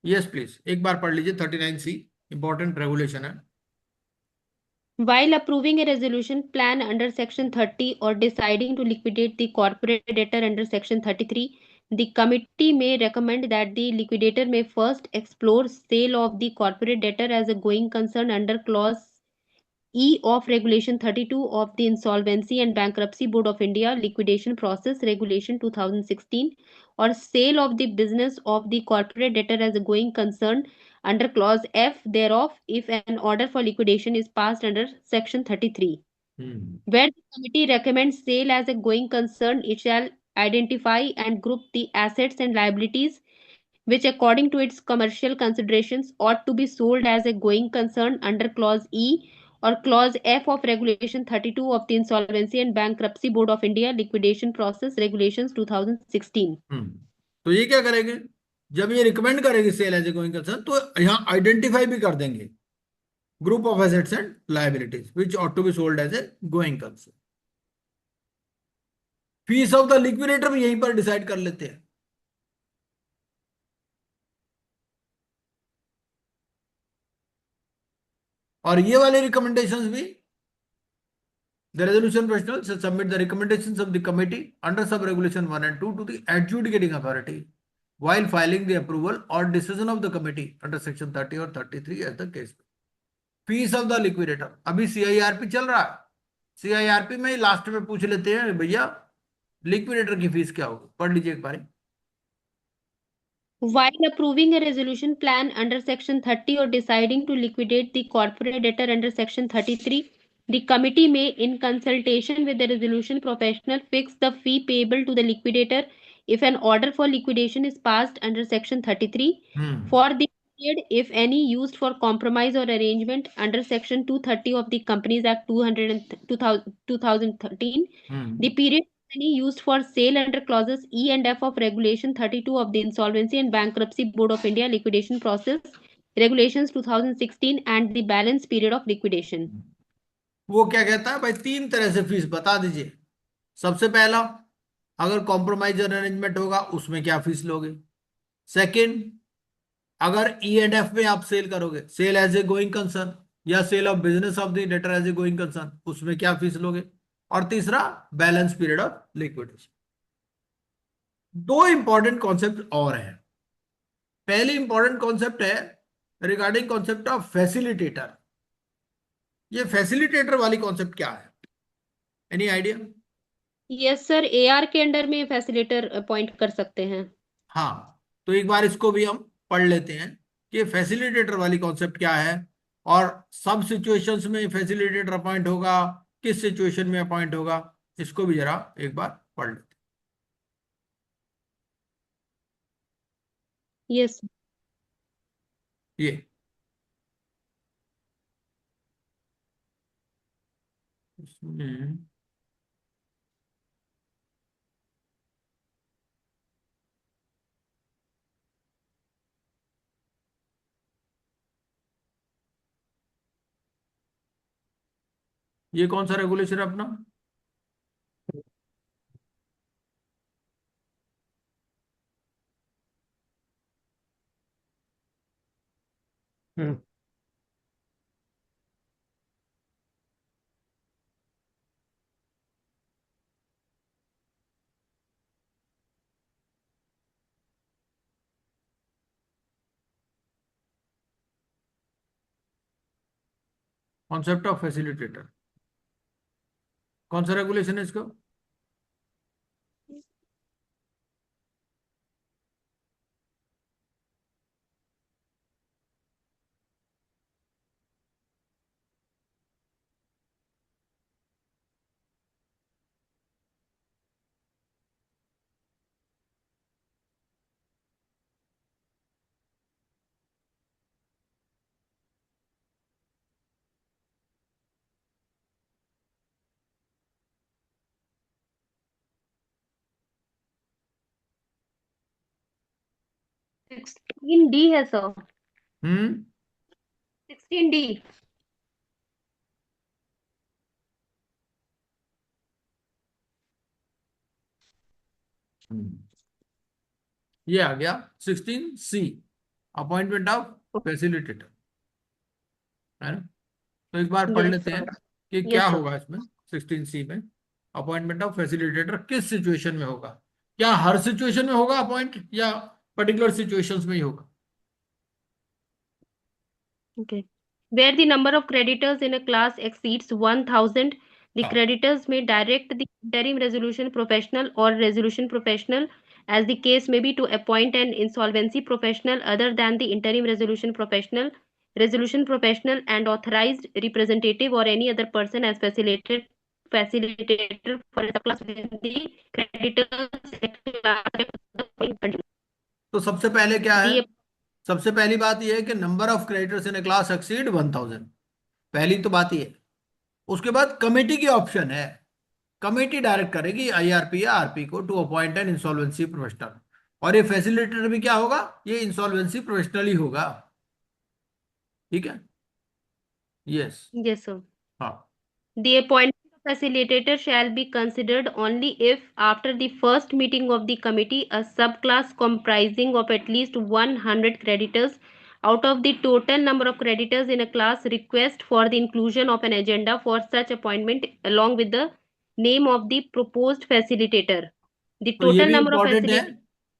यस प्लीज, एक बार पढ़ लीजिए 39C, इंपॉर्टेंट रेगुलेशन है। While approving a resolution plan under Section 30 or deciding to liquidate the corporate debtor under Section 33, the committee may recommend that the liquidator may first explore sale of the corporate debtor as a going concern under Clause E of Regulation 32 of the Insolvency and Bankruptcy Board of India Liquidation Process Regulation 2016, or sale of the business of the corporate debtor as a going concern under Clause F thereof if an order for liquidation is passed under Section 33. Where the committee recommends sale as a going concern, it shall identify and group the assets and liabilities which, according to its commercial considerations, ought to be sold as a going concern under Clause E or Clause F of Regulation 32 of the Insolvency and Bankruptcy Board of India Liquidation Process Regulations 2016. तो ये क्या करेंगे, जब ये रिकमेंड करेगी sale as a going concern, तो यहाँ आइडेंटिफाई भी कर देंगे group of assets and liabilities which ought to be sold as a going concern. Fees of the liquidator भी यहीं पर डिसाइड कर लेते हैं। और ये वाले रिकमेंडेशंस भी, the resolution professional shall submit the recommendations of the committee under sub regulation 1 and 2 to the adjudicating authority while filing the approval or decision of the committee under section 30 or 33 as the case। Fees of the liquidator, अभी सीआईआरपी चल रहा है, सीआईआरपी में ही लास्ट में पूछ लेते हैं भैया लिक्विडेटर की फीस क्या होगी, पढ़ लीजिए एक बार। While approving a resolution plan under Section 30 or deciding to liquidate the corporate debtor under Section 33, the committee may, in consultation with the resolution professional, fix the fee payable to the liquidator if an order for liquidation is passed under Section 33 for the period, if any, used for compromise or arrangement under Section 230 of the Companies Act 2013, the period any used for sale under clauses E and F of Regulation 32 of the Insolvency and Bankruptcy Board of India Liquidation Process Regulations 2016 and the balance period of liquidation। वो क्या कहता है भाई, 3 तरह से फीस बता दीजिए। सबसे पहला, अगर कॉम्प्रोमाइज अरेंजमेंट होगा उसमें क्या फीस लोगे। सेकंड, अगर ई एंड एफ में आप सेल करोगे, sale as a going concern या sale of business of the debtor as a going concern, उसमें क्या फीस लोगे। और तीसरा, बैलेंस पीरियड ऑफ लिक्विडेशन। दो इंपॉर्टेंट कॉन्सेप्ट और हैं। पहली इंपॉर्टेंट कॉन्सेप्ट है रिगार्डिंग कॉन्सेप्ट ऑफ फैसिलिटेटर। ये फैसिलिटेटर वाली कॉन्सेप्ट क्या है, any idea? Yes sir, AR के अंडर में फैसिलिटेटर अपॉइंट कर सकते हैं। हाँ, तो एक बार इसको भी हम पढ़ लेते हैं कि फैसिलिटेटर वाली कॉन्सेप्ट क्या है और सब सिचुएशंस में फैसिलिटेटर अपॉइंट होगा, किस सिचुएशन में अपॉइंट होगा, इसको भी जरा एक बार पढ़ लेते हैं। यस। ये इसमें ये कौन सा रेगुलेशन है अपना? कॉन्सेप्ट ऑफ फैसिलिटेटर, कौन सा रेगुलेशन है इसको? सिक्सटीन डी है सर। हम्म 16D। ये आ गया 16C, अपॉइंटमेंट ऑफ फैसिलिटेटर, है ना। तो एक बार पढ़ Yes, लेते sir. हैं कि क्या Yes, sir. होगा इसमें 16C में। अपॉइंटमेंट ऑफ फैसिलिटेटर किस सिचुएशन में होगा? क्या हर सिचुएशन में होगा अपॉइंट, या पर्टिकुलर सिचुएशंस में ही होगा? Okay. Where the number of creditors in a class exceeds 1,000, the हाँ, creditors may direct the interim resolution professional or resolution professional, as the case may be, to appoint an insolvency professional other than the interim resolution professional, and authorized representative or any other person as facilitator for a subclass within the creditors. तो सबसे पहले क्या है? The सबसे पहली बात यह है कि number of creditors in a class exceed 1000। पहली तो बात ये है। उसके बाद कमेटी की ऑप्शन है। कमेटी डायरेक्ट करेगी आईआरपी या आरपी को to appoint an insolvency professional. और ये फैसिलिटेटर भी क्या होगा? ये इंसॉल्वेंसी प्रोफेशनल ही होगा। ठीक है। यस। Yes, sir. हाँ। The appointment of facilitator shall be considered only if, after the first meeting of the committee, a subclass comprising of at least 100 creditors out of the total number of creditors in a class request for the inclusion of an agenda for such appointment along with the name of the proposed facilitator. The तो ये total भी number of इंपॉर्टेंट है। facilitators.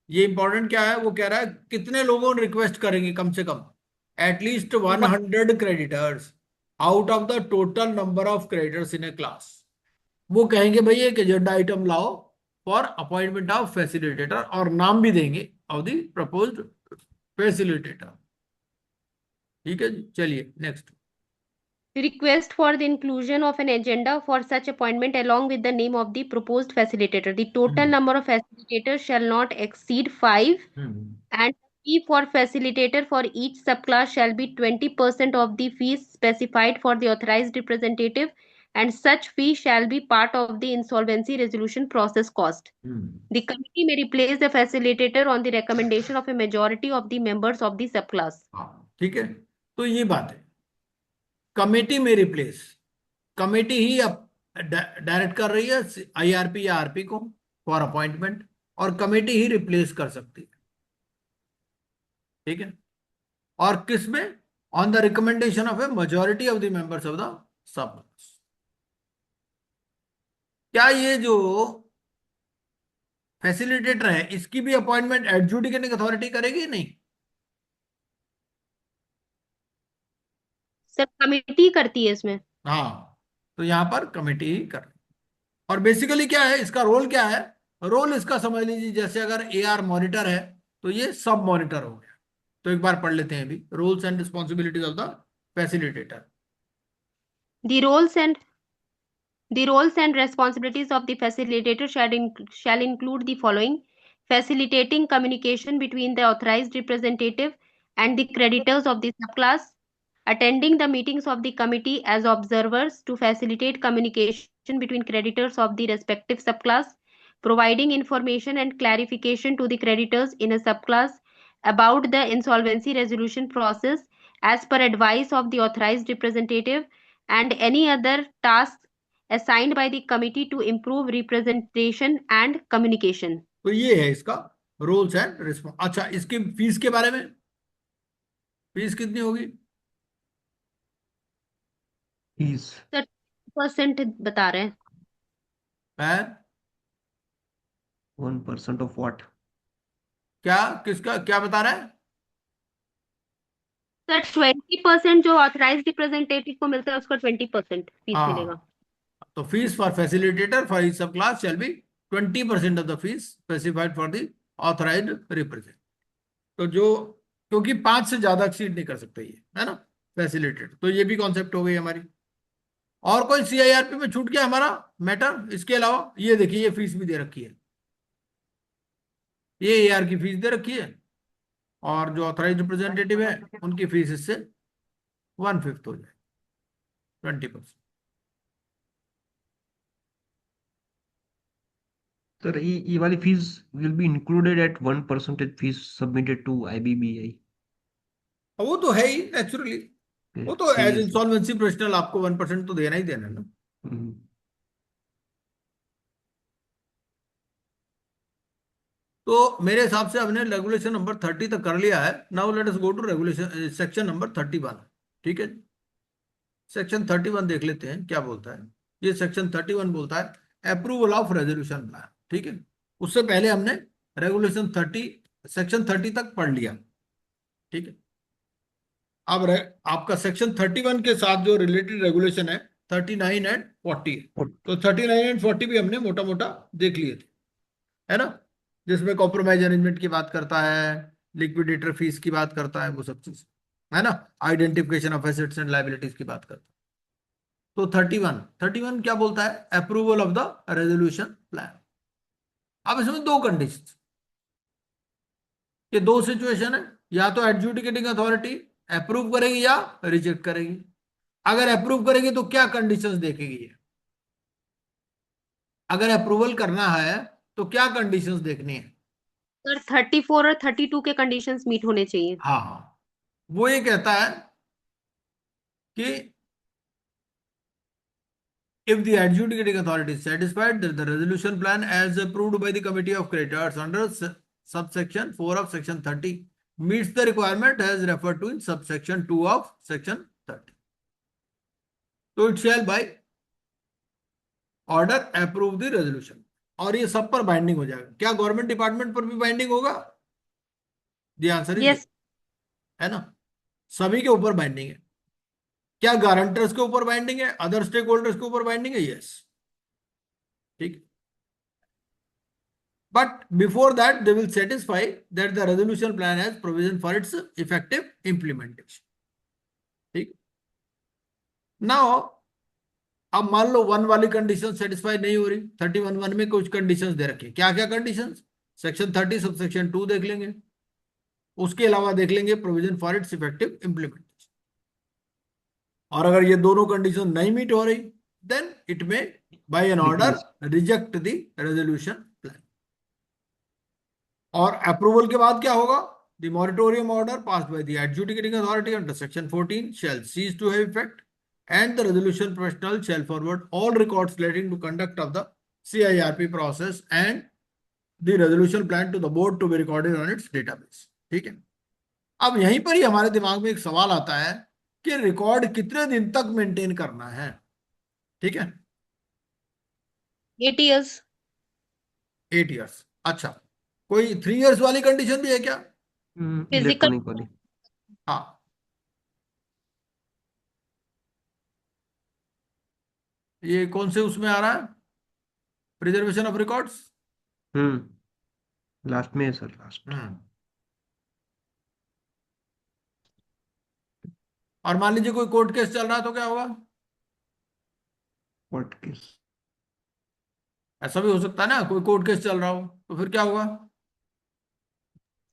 ये इंपॉर्टेंट क्या है? वो कह रहा है कितने लोगों ने रिक्वेस्ट करेंगे कम से कम? At least 100 creditors out of the total number of creditors in a class. वो कहेंगे भाई एक एजेंडा आइटम लाओ फॉर अपॉइंटमेंट ऑफ फैसिलिटेटर, और नाम भी देंगे ऑफ द प्रपोज्ड फैसिलिटेटर। ठीक है जी, चलिए next. Request for the inclusion of an agenda for such appointment along with the name of the proposed facilitator. The total number of facilitators shall not exceed 5, and fee for facilitator for each subclass shall be 20% of the fees specified for the authorized representative, and such fee shall be part of the insolvency resolution process cost. The committee may replace the facilitator on the recommendation of a majority of the members of the subclass. हाँ, ठीक है। तो ये बात है, कमेटी में रिप्लेस। कमेटी ही अब डायरेक्ट कर रही है आईआरपी या आरपी को फॉर अपॉइंटमेंट, और कमेटी ही रिप्लेस कर सकती है। ठीक है। और किस में? On the recommendation of A majority of the members of the sub. क्या ये जो फैसिलिटेटर है इसकी भी अपॉइंटमेंट एडजुडिकेटिंग अथॉरिटी करेगी? नहीं। सर कमेटी करती है इसमें। हाँ, तो यहां पर कमेटी ही कर। और बेसिकली क्या है इसका रोल? क्या है रोल इसका? समझ लीजिए जैसे अगर एआर मॉनिटर है तो ये सब मॉनिटर हो गया। तो एक बार पढ़ लेते हैं अभी, roles and responsibilities of the facilitator. The roles and The roles and responsibilities of the facilitator shall include the following: facilitating communication between the authorized representative and the creditors of the subclass, attending the meetings of the committee as observers to facilitate communication between creditors of the respective subclass, providing information and clarification to the creditors in a subclass about the insolvency resolution process as per advice of the authorized representative, and any other tasks assigned by the committee to improve representation and communication. तो ये है इसका रोल्स एंड रिस्पॉन्स। अच्छा, इसकी फीस के बारे में, फीस कितनी होगी? फीस 30% बता रहे हैं। है 1% ऑफ व्हाट? क्या? किसका क्या बता रहा है? सर 20% जो ऑथराइज रिप्रेजेंटेटिव को मिलता है उसका 20% फीस मिलेगा। हाँ, तो fees for facilitator for each sub class shall be 20% of the fees specified for the authorised representative. तो जो, क्योंकि 5 से ज्यादा एक्सीड नहीं कर सकते ये, है ना, फैसिलिटेटर। तो ये भी कॉन्सेप्ट हो गई हमारी। और कोई सीआईआरपी में छूट गया हमारा मैटर? इसके अलावा ये देखिए, ये फीस भी दे रखी है, ये एआर की फीस दे रखी है, और जो ऑथराइज रिप्रेजेंटेटिव है उनकी फीस इससे 1/5 हो जाए, 20%। सर ये वाली fee will be included at 1% fee submitted to IBBI. वो तो है ही नेचुरली, वो तो एज सीरियसली। इंसॉल्वेंसी प्रोफेशनल आपको 1% तो देना ही देना है ना। तो मेरे हिसाब से हमने रेगुलेशन नंबर 30 तक कर लिया है। Now let us go to regulation section number 31। ठीक है। सेक्शन 31 देख लेते हैं क्या बोलता है। ये सेक्शन 31 बोलता है अप्रूवल ऑफ रेजोल्यूशन प्लान। ठीक है, उससे पहले हमने रेगुलेशन 30 सेक्शन 30 तक पढ़ लिया। ठीक है, अब आपका सेक्शन 31 के साथ जो रिलेटेड रेगुलेशन है 39 एंड 40 है। तो 39 एंड 40 भी हमने मोटा मोटा देख लिए थे, है ना, जिसमें कॉम्प्रोमाइज अरेंजमेंट की बात करता है, लिक्विडेटर फीस की बात करता है, वो सब चीज, है ना, identification of assets and liabilities की बात करता है। तो 31 क्या बोलता है, approval of the resolution plan. अब इसमें दो कंडीशन, ये दो सिचुएशन है, या तो एडजुडिकेटिंग अथॉरिटी अप्रूव करेगी या रिजेक्ट करेगी। अगर अप्रूव करेगी तो क्या कंडीशंस देखेगी ये? अगर अप्रूवल करना है तो क्या कंडीशंस देखनी है? सर 34 और 32 के कंडीशंस मीट होने चाहिए। हाँ हाँ, वो ये कहता है कि if the adjudicating authority is satisfied that the resolution plan as approved by the committee of creditors under subsection 4 of section 30 meets the requirement as referred to in subsection 2 of section 30, तो it shall by order approve the resolution। और ये सब पर बाइंडिंग हो जाएगा। क्या गवर्नमेंट डिपार्टमेंट पर भी बाइंडिंग होगा? The answer is yes. है ना, सभी के ऊपर बाइंडिंग है। क्या गारंटर्स के ऊपर बाइंडिंग है, अदर स्टेक होल्डर्स के ऊपर बाइंडिंग है? यस, ठीक। But before that, they will satisfy that the resolution plan has provision for its effective implementation। ठीक। Now, अब मान लो 1 वाली कंडीशन सेटिस्फाई नहीं हो रही, 31 में कुछ कंडीशंस दे रखी है। क्या क्या कंडीशंस? सेक्शन 30 सब सेक्शन 2 देख लेंगे, उसके अलावा देख लेंगे provision for its effective implementation. और अगर ये दोनों कंडीशन नहीं मीट हो रही, then it may by an order reject the resolution plan. और अप्रूवल के बाद क्या होगा? The moratorium order passed by the adjudicating authority under section 14 shall cease to have effect, and the resolution professional shall forward all records relating to conduct of the CIRP process and the resolution plan to the board to be recorded on its database। ठीक है, अब यहीं पर ही हमारे दिमाग में एक सवाल आता है कि रिकॉर्ड कितने दिन तक मेंटेन करना है। ठीक है, 8 years। 8 years। अच्छा, कोई 3 years वाली कंडीशन भी है क्या? फिजिकल। इलेक्ट्रॉनिकली। हाँ, ये कौन से उसमें आ रहा है, प्रिजर्वेशन ऑफ रिकॉर्ड्स? लास्ट में है सर, लास्ट। और मान लीजिए कोई कोर्ट केस चल रहा है तो क्या होगा? Court case. ऐसा भी हो सकता है ना, कोई कोर्ट केस चल रहा हो तो फिर क्या होगा?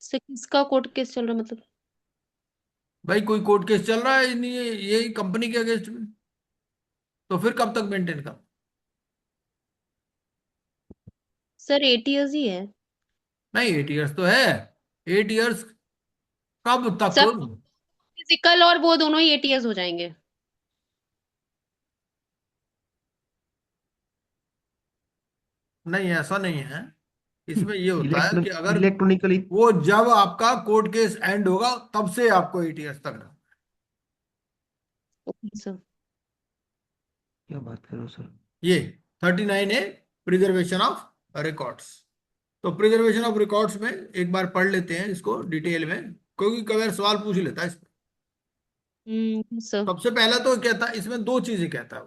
से किसका कोर्ट केस चल रहा मतलब? भाई कोई कोर्ट केस चल रहा है ये कंपनी के अगेंस्ट में, तो फिर कब तक मेंटेन कर? सर 8 years ही है। नहीं, 8 years तो है। 8 years कब तक? सब फिजिकल और वो दोनों ही 8 years हो जाएंगे। नहीं, ऐसा नहीं है। इसमें ये होता है कि अगर इलेक्ट्रॉनिकली। वो जब आपका कोर्ट केस एंड होगा तब से आपको 8 years तक रहना। Okay sir. क्या बात कर रहे हो सर? ये 39 है, प्रिजर्वेशन ऑफ रिकॉर्ड्स। तो प्रिजर्वेशन ऑफ रिकॉर्ड्स में एक बार पढ़ लेते हैं इसको डिटेल में, क्योंकि कई बार सवाल पूछ लेता है इसमें। सर। सबसे पहला तो कहता है, इसमें दो चीजें कहता है,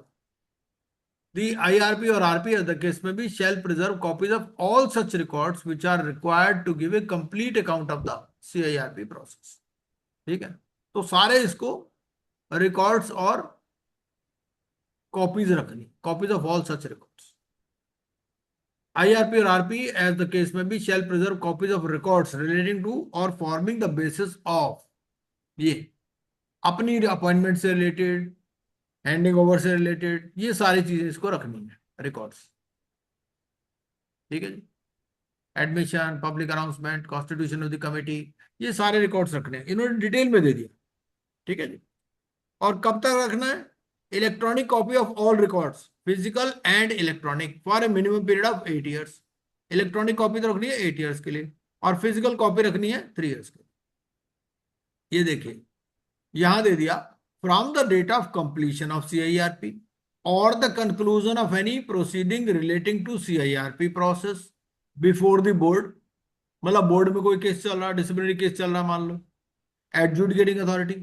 दी आईआरपी और आरपी द केस में भी shall preserve copies of all such records which are required to give a complete account of the CIRP process. ठीक है, तो सारे इसको रिकॉर्ड्स और कॉपीज रखनी, copies of all such records. IRP और RP as the case में भी shall preserve copies of records relating to or forming the basis of, ये अपनी अपॉइंटमेंट से रिलेटेड, हैंडिंग ओवर से रिलेटेड, ये सारी चीजें इसको रखनी है, रिकॉर्ड्स। ठीक है जी, admission, public announcement, constitution of the committee, ये सारे रिकॉर्ड्स रखने हैं, इन्होंने डिटेल में दे दिया। ठीक है जी, और कब तक रखना है? Electronic copy of all records physical and electronic for a minimum period of 8 years। Electronic copy तो रखनी है 8 years के लिए, और फिजिकल कॉपी रखनी है 3 years के लिए। ये देखिए यहां दे दिया from the date of completion of CIRP or the conclusion of any proceeding relating to CIRP process before the board. मतलब बोर्ड में कोई केस चल रहा है, डिसिप्लिनरी केस चल रहा है मान लो, adjudicating authority,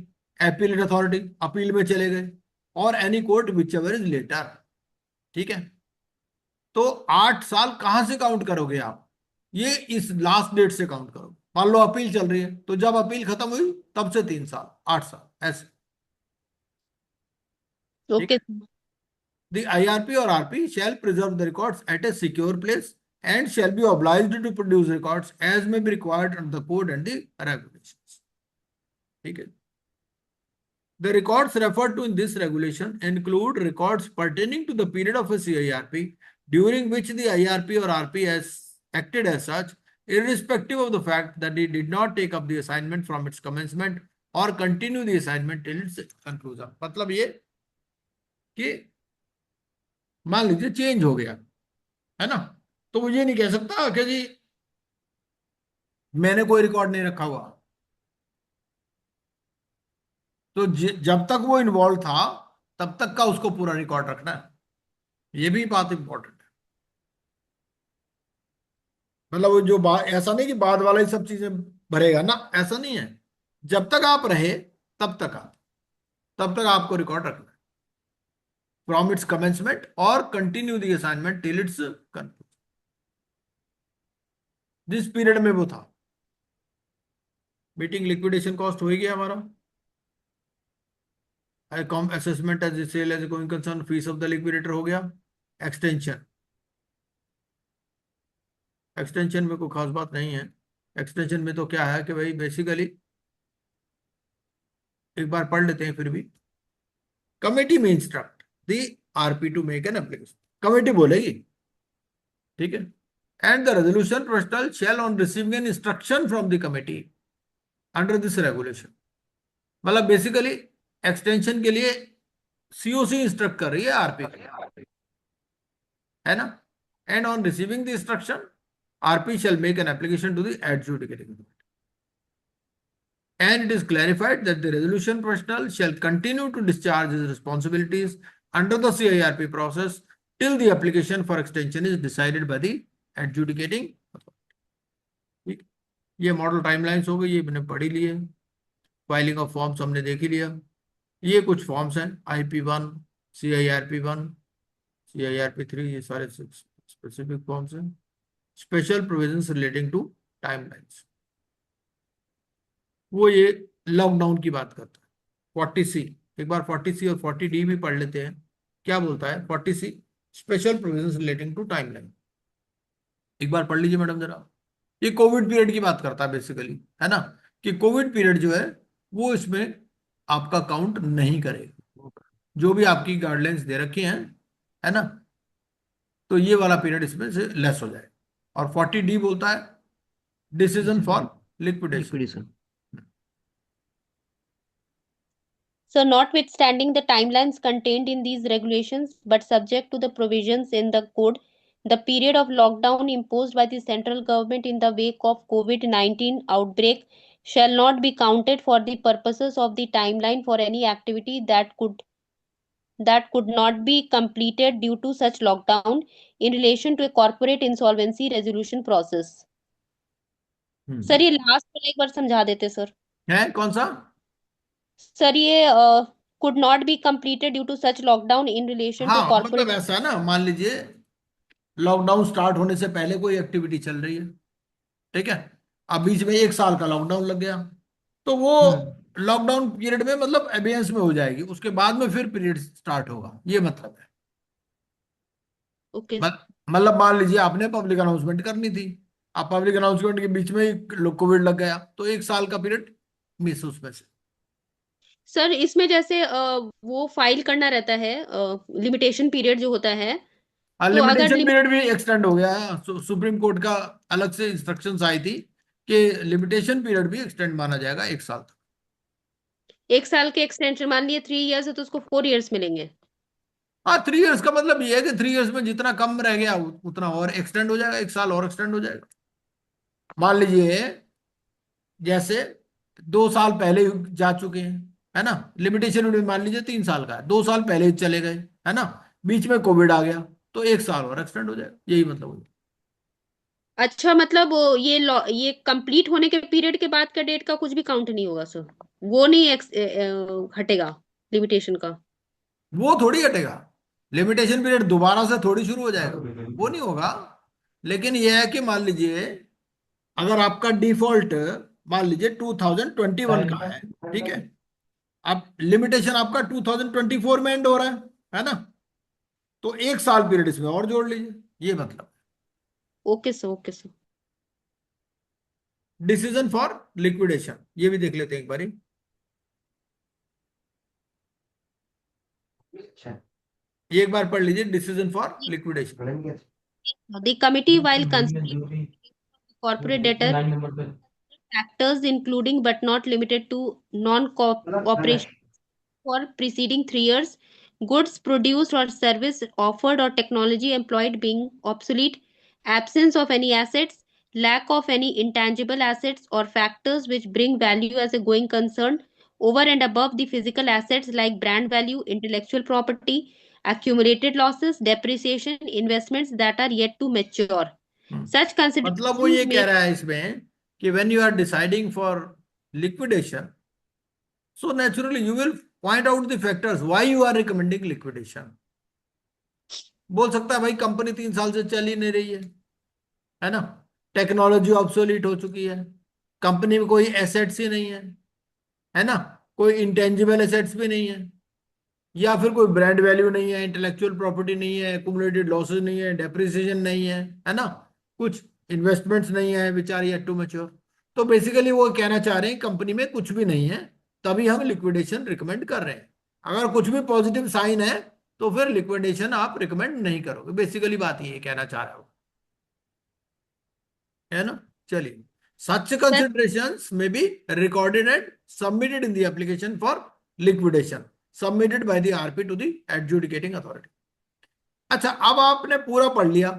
appellate authority, appeal में चले गए, और any court whichever is later. ठीक है, तो 8 साल कहां से काउंट करोगे आप? ये इस लास्ट डेट से काउंट करोगे। मान लो अपील चल रही है, तो जब अपील खत्म हुई तब से 3 साल, 8 साल ऐसे। Okay. The IRP or RP shall preserve the records at a secure place and shall be obliged to produce records as may be required under the code and the regulations. ठीक है, the records referred to in this regulation include records pertaining to the period of a CIRP during which the IRP or RP has acted as such, irrespective of the fact that it did not take up the assignment from its commencement or continue the assignment till its conclusion। मतलब ये कि मान लीजिए चेंज हो गया है ना, तो वो ये नहीं कह सकता कि जी मैंने कोई रिकॉर्ड नहीं रखा हुआ। तो जब तक वो इन्वॉल्व था तब तक का उसको पूरा रिकॉर्ड रखना है। ये भी बात इंपॉर्टेंट है। मतलब वो जो बात, ऐसा नहीं कि बाद वाला ही सब चीजें भरेगा ना, ऐसा नहीं है। जब तक आप रहे तब तक आपको रिकॉर्ड रखना है, फ्रॉम इट्स कमेंसमेंट और continue the assignment till it's conclusion. जिस पीरियड में वो था, मीटिंग लिक्विडेशन कॉस्ट हो ही गया हमारा, assessment as sale as going concern, fees of the liquidator हो गया, एक्सटेंशन में कोई खास बात नहीं है। एक्सटेंशन में तो क्या है कि भाई बेसिकली एक बार पढ़ लेते हैं फिर भी। कमेटी में instruct the RP to make an application, committee बोलेगी, ठीक है। And the resolution professional shall on receiving an instruction from the committee under this regulation. मतलब बेसिकली एक्सटेंशन के लिए सीओसी इंस्ट्रक्ट कर रही है आरपी, है ना। And on receiving the instruction RP shall make an application to the adjudicating authority. And it is clarified that the resolution professional shall continue to discharge his responsibilities under the CIRP process till the application for extension is decided by the adjudicating authority। ये मॉडल टाइमलाइंस हो गई, ये मैंने पढ़ी ली है। फाइलिंग ऑफ फॉर्म्स हमने देख ही लिया। ये कुछ फॉर्म्स हैं, IP1, CIRP1, CIRP3, ये सारे स्पेसिफिक फॉर्म्स हैं। Special provisions relating to timelines, वो ये लॉकडाउन की बात करता है। 40C, एक बार 40C और 40D भी पढ़ लेते हैं। क्या बोलता है 40C? Special provisions relating to timeline. एक बार पढ़ लीजिए मैडम जरा। ये कोविड पीरियड की बात करता है बेसिकली, है ना, कि कोविड पीरियड जो है वो इसमें आपका काउंट नहीं करेगा। जो भी आपकी गाइडलाइंस दे रखी हैं, है ना, तो ये वाला पीरियड इसमें से लेस हो जाए। और 40D बोलता है decision for liquidation. So, notwithstanding the timelines contained in these regulations, but subject to the provisions in the code, the period of lockdown imposed by the central government in the wake of COVID-19 outbreak shall not be counted for the purposes of the timeline for any activity that could not be completed due to such lockdown in relation to a corporate insolvency resolution process। Sir ये लास्ट वाला एक बार समझा देते सर। है कौन सा? सर ये could not be completed due to such lockdown in relation to हाँ, corporate। मतलब ऐसा है ना, मान लीजिए लॉकडाउन स्टार्ट होने से पहले कोई एक्टिविटी चल रही है, ठीक है, अब बीच में 1 साल का लॉकडाउन लग गया, तो वो लॉकडाउन पीरियड में मतलब एबियंस में हो जाएगी, उसके बाद में फिर पीरियड स्टार्ट होगा, ये मतलब है। ओके। मतलब मान लीजिए आपने पब्लिक अनाउंसमेंट करनी थी, आप पब्लिक अनाउंसमेंट के बीच में ही कोविड लग गया, तो 1 साल का पीरियड मिस उसमें से। सर इसमें जैसे वो फाइल करना रहता है, लिमिटेशन पीरियड जो होता है, तो अगर लिमिटेशन पीरियड भी एक्सटेंड हो गया है। सुप्रीम कोर्ट का अलग से इंस्ट्रक्शंस आई थी कि लिमिटेशन पीरियड भी एक्सटेंड माना जाएगा 1 साल तक। 1 साल के एक्सटेंशन, मान लिए 3 इयर्स है तो उसको 4 इयर्स मिलेंगे। हाँ, 3 इयर्स का मतलब ये है कि 3 इयर्स में जितना कम रह गया उतना और एक्सटेंड हो जाएगा, 1 साल और एक्सटेंड हो जाएगा। मान लीजिए जैसे 2 साल पहले जा चुके हैं, है ना। लिमिटेशन पीरियड मान लीजिए 3 साल का है, 2 साल पहले ही चले गए, है ना, बीच में कोविड आ गया तो 1 साल और एक्सटेंड हो जाएगा, यही मतलब हो। अच्छा, मतलब ये कंप्लीट होने के पीरियड के बाद का डेट का कुछ भी काउंट नहीं होगा सर? वो नहीं हटेगा लिमिटेशन का? वो थोड़ी हटेगा, लिमिटेशन पीरियड दोबारा से थोड़ी शुरू हो जाएगा, वो नहीं होगा। लेकिन यह है कि मान लीजिए अगर आपका डिफॉल्ट मान लीजिए 2021 का है, ठीक है, अब लिमिटेशन आपका 2024 में एंड हो रहा है ना, तो 1 साल पीरियड इसमें और जोड़ लीजिए, ये मतलब। Okay sir, okay sir. Decision for liquidation ये भी देख लेते हैं एक बारी। अच्छा। ये एक बार पढ़ लीजिए, decision for liquidation. The committee, while considering corporate debtor factors including but not limited to non-cooperation for preceding 3 years, goods produced or service offered or technology employed being obsolete, absence of any assets, lack of any intangible assets or factors which bring value as a going concern over and above the physical assets like brand value, intellectual property, accumulated losses, depreciation, investments that are yet to mature. Such मतलब वो considerations ये कह may रहा है इसमें कि when you are deciding for liquidation, so naturally you will point out the factors why you are recommending liquidation. बोल सकता है भाई कंपनी 3 साल से चल ही नहीं रही है ना, टेक्नोलॉजी ऑब्सोलीट हो चुकी है, कंपनी में कोई एसेट्स ही नहीं है ना, कोई इंटेंजिबल एसेट्स भी नहीं है, या फिर कोई ब्रांड वैल्यू नहीं है, इंटेलेक्चुअल प्रॉपर्टी नहीं है, एक्यूमुलेटेड लॉसेस नहीं है, डेप्रिसिएशन नहीं है ना, कुछ इन्वेस्टमेंट्स नहीं है, which are yet to mature. तो बेसिकली वो कहना चाह रहे हैं कंपनी में कुछ भी नहीं है, तभी हम लिक्विडेशन रिकमेंड कर रहे हैं। अगर कुछ भी पॉजिटिव साइन है तो फिर लिक्विडेशन आप रिकमेंड नहीं करोगे, बेसिकली बात ये कहना चाह रहे हो, है ना। चलिए, such Sir, considerations may be recorded and submitted in the application for liquidation submitted by the RP to the adjudicating authority. अच्छा, अब आपने पूरा पढ़ लिया।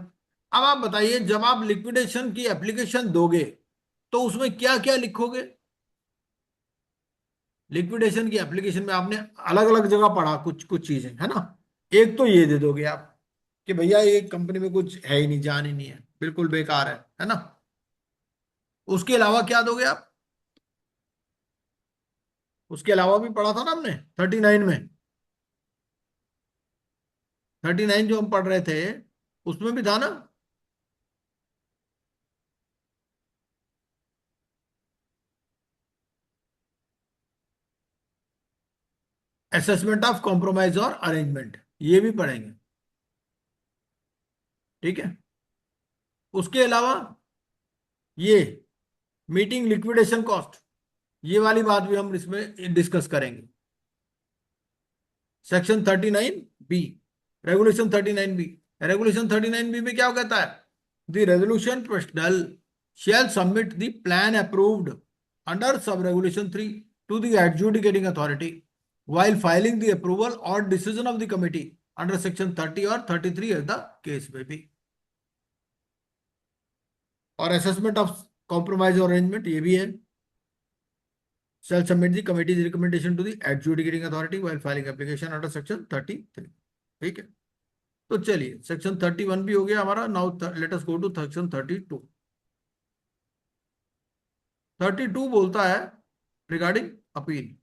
अब आप बताइए जब आप लिक्विडेशन की एप्लीकेशन दोगे तो उसमें क्या क्या लिखोगे। लिक्विडेशन की एप्लीकेशन में आपने अलग अलग जगह पढ़ा कुछ कुछ चीजें, है ना। एक तो ये दे दोगे आप कि भैया ये कंपनी में कुछ है ही नहीं, जान ही नहीं है, बिल्कुल बेकार है ना। उसके अलावा क्या दोगे आप, उसके अलावा भी पढ़ा था ना हमने 39 में, 39 जो हम पढ़ रहे थे उसमें भी था ना, असेसमेंट ऑफ कॉम्प्रोमाइज और अरेंजमेंट, ये भी पढ़ेंगे, ठीक है। उसके अलावा ये मीटिंग लिक्विडेशन कॉस्ट, ये वाली बात भी हम इसमें डिस्कस करेंगे। Section 39 B, regulation 39 B, regulation 39 B में क्या कहता है, the resolution personal shall submit the plan approved under sub-regulation 3 to the adjudicating authority while filing the approval or decision of the committee under section 30 or 33 as the case may be। और असेसमेंट ऑफ कॉम्प्रोमाइज अरेंजमेंट ये भी है, shall submit the committee's recommendation to the adjudicating authority while filing application under section 33। ठीक है, तो चलिए सेक्शन 31 भी हो गया हमारा। Now let us go to section 32। 32 बोलता है regarding appeal,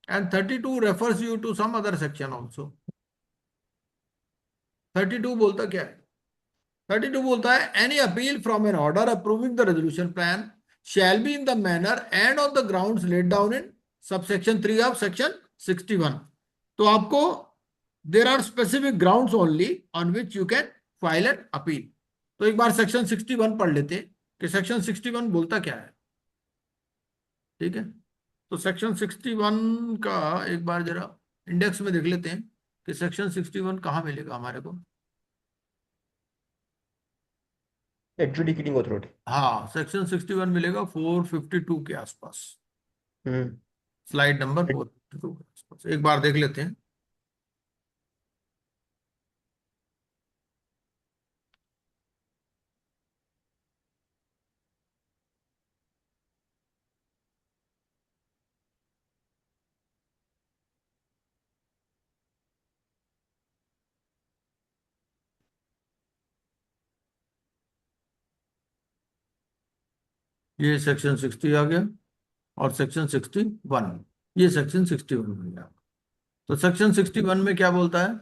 and 32 refers you to some other section also। 32 बोलता क्या है, 32 बोलता है any appeal from an order approving the resolution plan shall be in the manner and on the grounds laid down in subsection 3 of section 61। तो आपको there are specific grounds only on which you can file an appeal. तो एक बार सेक्शन 61 पढ़ लेते हैं कि सेक्शन 61 बोलता क्या है, ठीक है। तो सेक्शन 61 का एक बार जरा इंडेक्स में देख लेते हैं कि सेक्शन 61 कहाँ मिलेगा हमारे को। Adjudicating authority. हाँ, सेक्शन 61 मिलेगा 452 के आसपास, हम्म। स्लाइड नंबर 452 के आसपास, एक बार देख लेते हैं। ये सेक्शन 60 आ गया और सेक्शन 61, ये सेक्शन 61 बन गया। तो सेक्शन 61 में क्या बोलता है,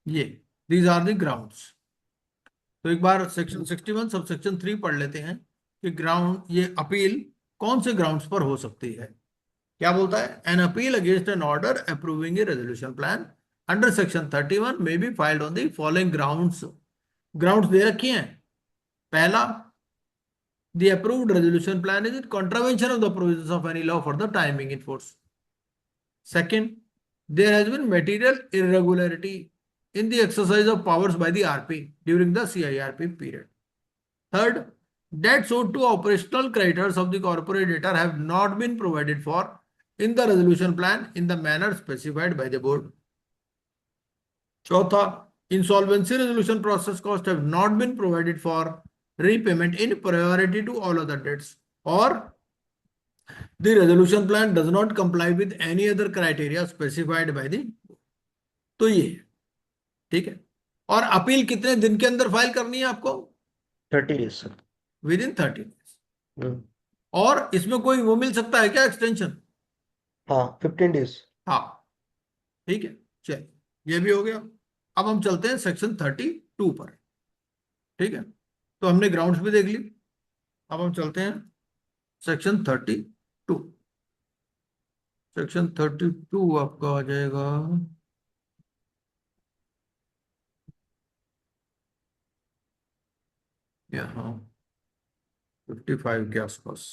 ये दीज आर द ग्राउंड्स। तो एक बार सेक्शन 61 सब सेक्शन 3 पढ़ लेते हैं कि ग्राउंड, ये अपील कौन से ग्राउंड्स पर हो सकती है। क्या बोलता है, an appeal against an order approving a resolution plan under section 31 may be filed on the following grounds. Grounds दे रखी हैं। पहला, the approved resolution plan is in contravention of the provisions of any law for the time being in force. Second, there has been material irregularity in the exercise of powers by the RP during the CIRP period. Third, debts owed to operational creditors of the corporate debtor have not been provided for in the resolution plan in the manner specified by the board. Chautha, insolvency resolution process costs have not been provided for repayment in priority to all other debts, or the resolution plan does not comply with any other criteria specified by the, तो ये ठीक है। और अपील कितने दिन के अंदर फाइल करनी है आपको, 30 days sir. With in 30 days. और इसमें कोई वो मिल सकता है क्या एक्सटेंशन? हाँ 15 days। हाँ ठीक है, चलिए ये भी हो गया। अब हम चलते हैं सेक्शन 32 पर। ठीक है, तो हमने ग्राउंड्स भी देख ली, अब हम चलते हैं सेक्शन 32। सेक्शन 32 आपका आ जाएगा यहाँ 55 के आसपास।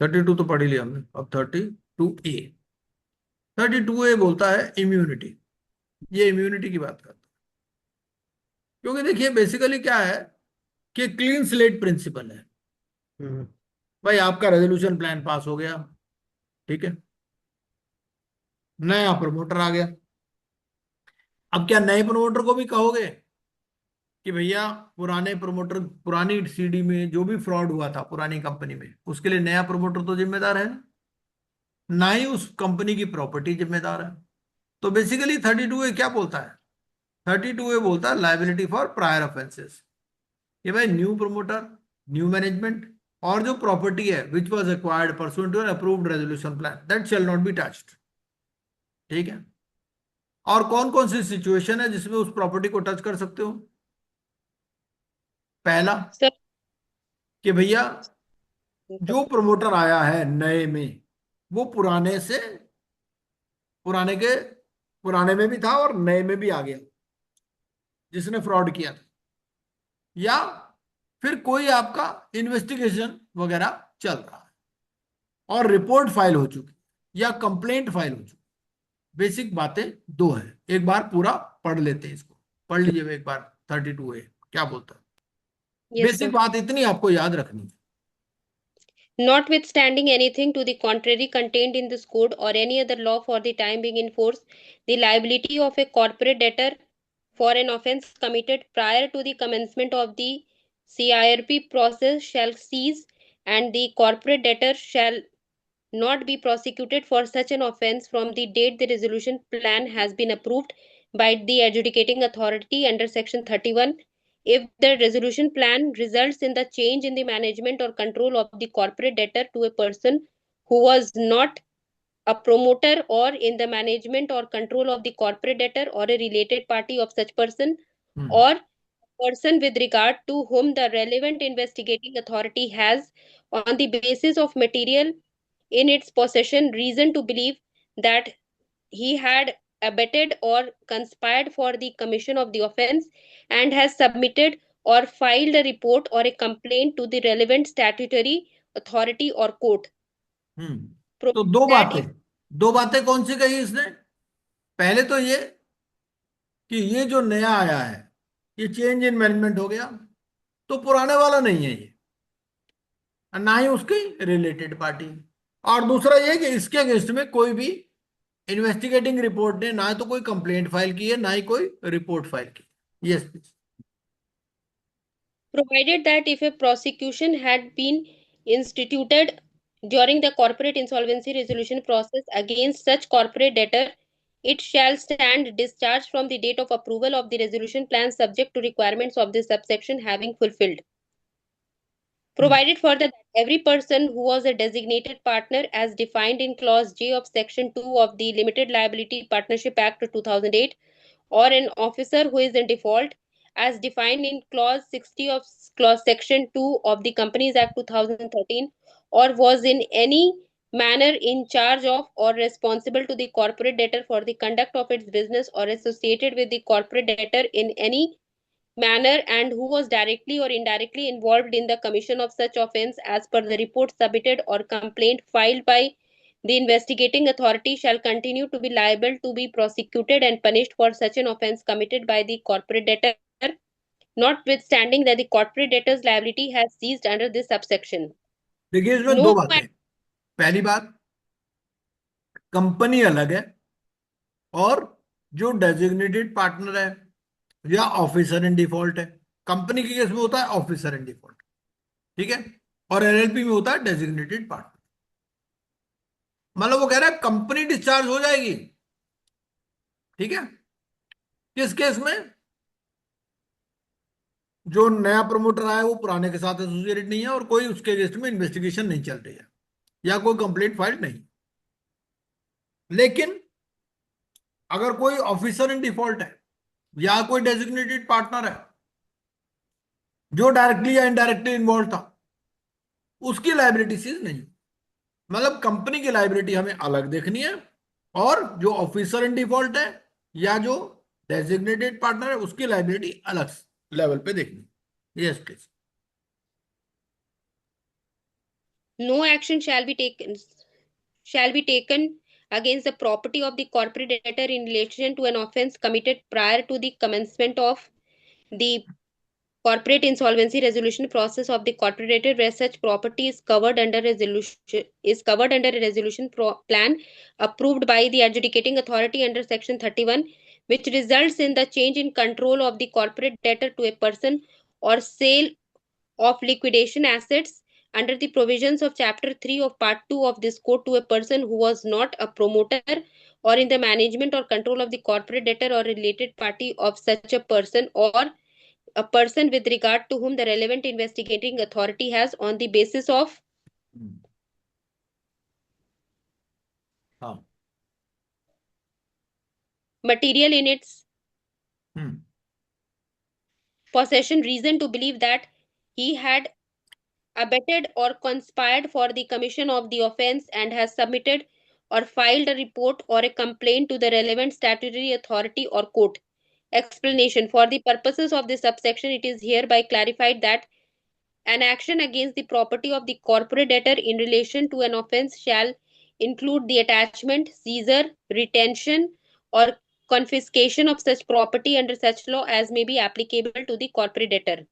थर्टी टू तो पढ़ ही लिया हमने, अब 32A। 32A बोलता है इम्यूनिटी। ये इम्यूनिटी की बात करता है, क्योंकि देखिए बेसिकली क्या है कि क्लीन स्लेट प्रिंसिपल है। भाई आपका रेजोल्यूशन प्लान पास हो गया, ठीक है, नया प्रमोटर आ गया। अब क्या नए प्रमोटर को भी कहोगे कि भैया पुराने प्रमोटर, पुरानी सीडी में जो भी फ्रॉड हुआ था पुरानी कंपनी में, उसके लिए नया प्रमोटर तो जिम्मेदार है ना ही उस कंपनी की प्रॉपर्टी जिम्मेदार है। तो बेसिकली 32A क्या बोलता है, 32A बोलता है लाइबिलिटी फॉर प्रायर ऑफेंसेस। ये भाई न्यू प्रमोटर, न्यू मैनेजमेंट और जो प्रॉपर्टी है which was acquired pursuant to an approved resolution plan that shall not be touched. ठीक है, और कौन कौन सी सिचुएशन है जिसमें उस प्रॉपर्टी को टच कर सकते हो? पहला सर कि भैया जो प्रमोटर आया है नए में, वो पुराने से, पुराने के पुराने में भी था और नए में भी आ गया जिसने फ्रॉड किया था, या फिर कोई आपका इन्वेस्टिगेशन वगैरह चल रहा है और रिपोर्ट फाइल हो चुकी या कंप्लेंट फाइल हो चुकी। बेसिक बातें दो है, एक बार पूरा पढ़ लेते हैं, इसको पढ़ लीजिए एक बार। 32A क्या बोलता है, yes बेसिक sir. बात इतनी आपको याद रखनी है। Notwithstanding anything to the contrary contained in this code or any other law for the time being in force, the liability of a corporate debtor for an offence committed prior to the commencement of the CIRP process shall cease, and the corporate debtor shall not be prosecuted for such an offence from the date the resolution plan has been approved by the adjudicating authority under section 31. If the resolution plan results in the change in the management or control of the corporate debtor to a person who was not a promoter, or in the management or control of the corporate debtor or a related party of such person, or person with regard to whom the relevant investigating authority has, on the basis of material in its possession, reason to believe that he had abetted or conspired for the commission of the offence, and has submitted or filed a report or a complaint to the relevant statutory authority or court. तो दो बातें कौन सी कही इसने? पहले तो ये कि ये जो नया आया है ये चेंज इन मैनेजमेंट हो गया, तो पुराने वाला नहीं है ये, ना ही उसकी रिलेटेड पार्टी। और दूसरा ये कि इसके अगेंस्ट में कोई भी इन्वेस्टिगेटिंग रिपोर्ट ने ना तो कोई कंप्लेंट फाइल की है ना ही कोई रिपोर्ट फाइल की। Yes please. Provided that if a prosecution had been instituted during the corporate insolvency resolution process against such corporate debtor, it shall stand discharged from the date of approval of the resolution plan subject to requirements of this subsection having fulfilled. Provided further that every person who was a designated partner as defined in clause J of section 2 of the Limited Liability Partnership Act of 2008 or an officer who is in default as defined in clause 60 of clause section 2 of the Companies Act 2013 or was in any manner in charge of or responsible to the corporate debtor for the conduct of its business or associated with the corporate debtor in any manner and who was directly or indirectly involved in the commission of such offence as per the report submitted or complaint filed by the investigating authority shall continue to be liable to be prosecuted and punished for such an offence committed by the corporate debtor, notwithstanding that the corporate debtor's liability has ceased under this subsection. देखिए इसमें No दो बातें। पहली बात, कंपनी अलग है और जो डेजिग्नेटेड पार्टनर है या ऑफिसर इन डिफॉल्ट है। कंपनी के केस में होता है ऑफिसर इन डिफॉल्ट, ठीक है, और एलएलपी में होता है डेजिग्नेटेड पार्टनर। मतलब वो कह रहा है कंपनी डिस्चार्ज हो जाएगी, ठीक है, किस केस में? जो नया प्रमोटर आया वो पुराने के साथ एसोसिएटेड नहीं है और कोई उसके अगेंस्ट में इन्वेस्टिगेशन नहीं चल रही है या कोई कंप्लेंट फाइल नहीं। लेकिन अगर कोई ऑफिसर इन डिफॉल्ट है या कोई डेजिग्नेटेड पार्टनर है जो डायरेक्टली या इनडायरेक्टली इन्वॉल्व था, उसकी लाइबिलिटी सीज नहीं। मतलब कंपनी की लाइबिलिटी हमें अलग देखनी है और जो ऑफिसर इन डिफॉल्ट है या जो डेजिग्नेटेड पार्टनर है उसकी लाइबिलिटी अलग लेवल पे देखनी। Yes please. No action shall be taken against the property of the corporate debtor in relation to an offence committed prior to the commencement of the corporate insolvency resolution process of the corporate debtor where such property is covered under a resolution plan approved by the adjudicating authority under section 31, which results in the change in control of the corporate debtor to a person or sale of liquidation assets under the provisions of chapter 3 of part 2 of this code to a person who was not a promoter or in the management or control of the corporate debtor or related party of such a person or a person with regard to whom the relevant investigating authority has on the basis of हाँ material in its possession reason to believe that he had abetted or conspired for the commission of the offence and has submitted or filed a report or a complaint to the relevant statutory authority or court. Explanation: for the purposes of this subsection, it is hereby clarified that an action against the property of the corporate debtor in relation to an offence shall include the attachment, seizure, retention, or confiscation of such property under such law as may be applicable to the corporate debtor.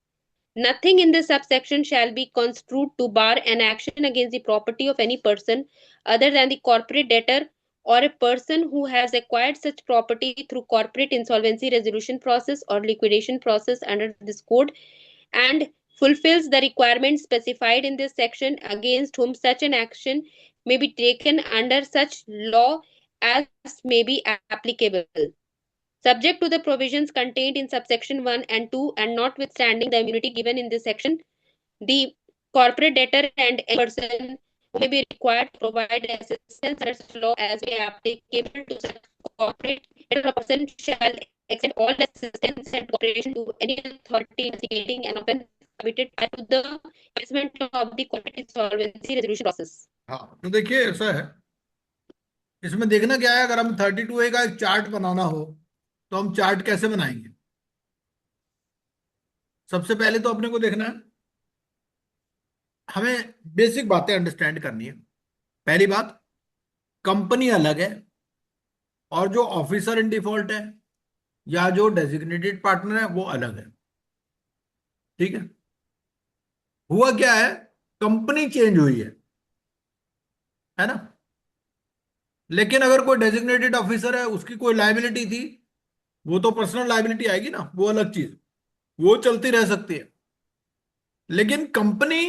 Nothing in this subsection shall be construed to bar an action against the property of any person other than the corporate debtor or a person who has acquired such property through corporate insolvency resolution process or liquidation process under this code and fulfills the requirements specified in this section, against whom such an action may be taken under such law as may be applicable, subject to the provisions contained in subsection 1 and 2 and notwithstanding the immunity given in this section. The corporate debtor and any person who may be required to provide assistance under such law as may be applicable to such corporate debtor or person shall extend all assistance and cooperation to any authority investigating an offence committed prior to the commencement of the corporate insolvency resolution process. हाँ, तो देखिए ऐसा है, इसमें देखना क्या है, अगर हम 32A का एक चार्ट बनाना हो तो हम चार्ट कैसे बनाएंगे? सबसे पहले तो अपने को देखना है, हमें बेसिक बातें अंडरस्टैंड करनी है। पहली बात, कंपनी अलग है और जो ऑफिसर इन डिफॉल्ट है या जो डेजिग्नेटेड पार्टनर है वो अलग है, ठीक है। हुआ क्या है, कंपनी चेंज हुई है ना। लेकिन अगर कोई डेजिग्नेटेड ऑफिसर है, उसकी कोई लाइबिलिटी थी, वो तो पर्सनल लाइबिलिटी आएगी ना, वो अलग चीज, वो चलती रह सकती है। लेकिन कंपनी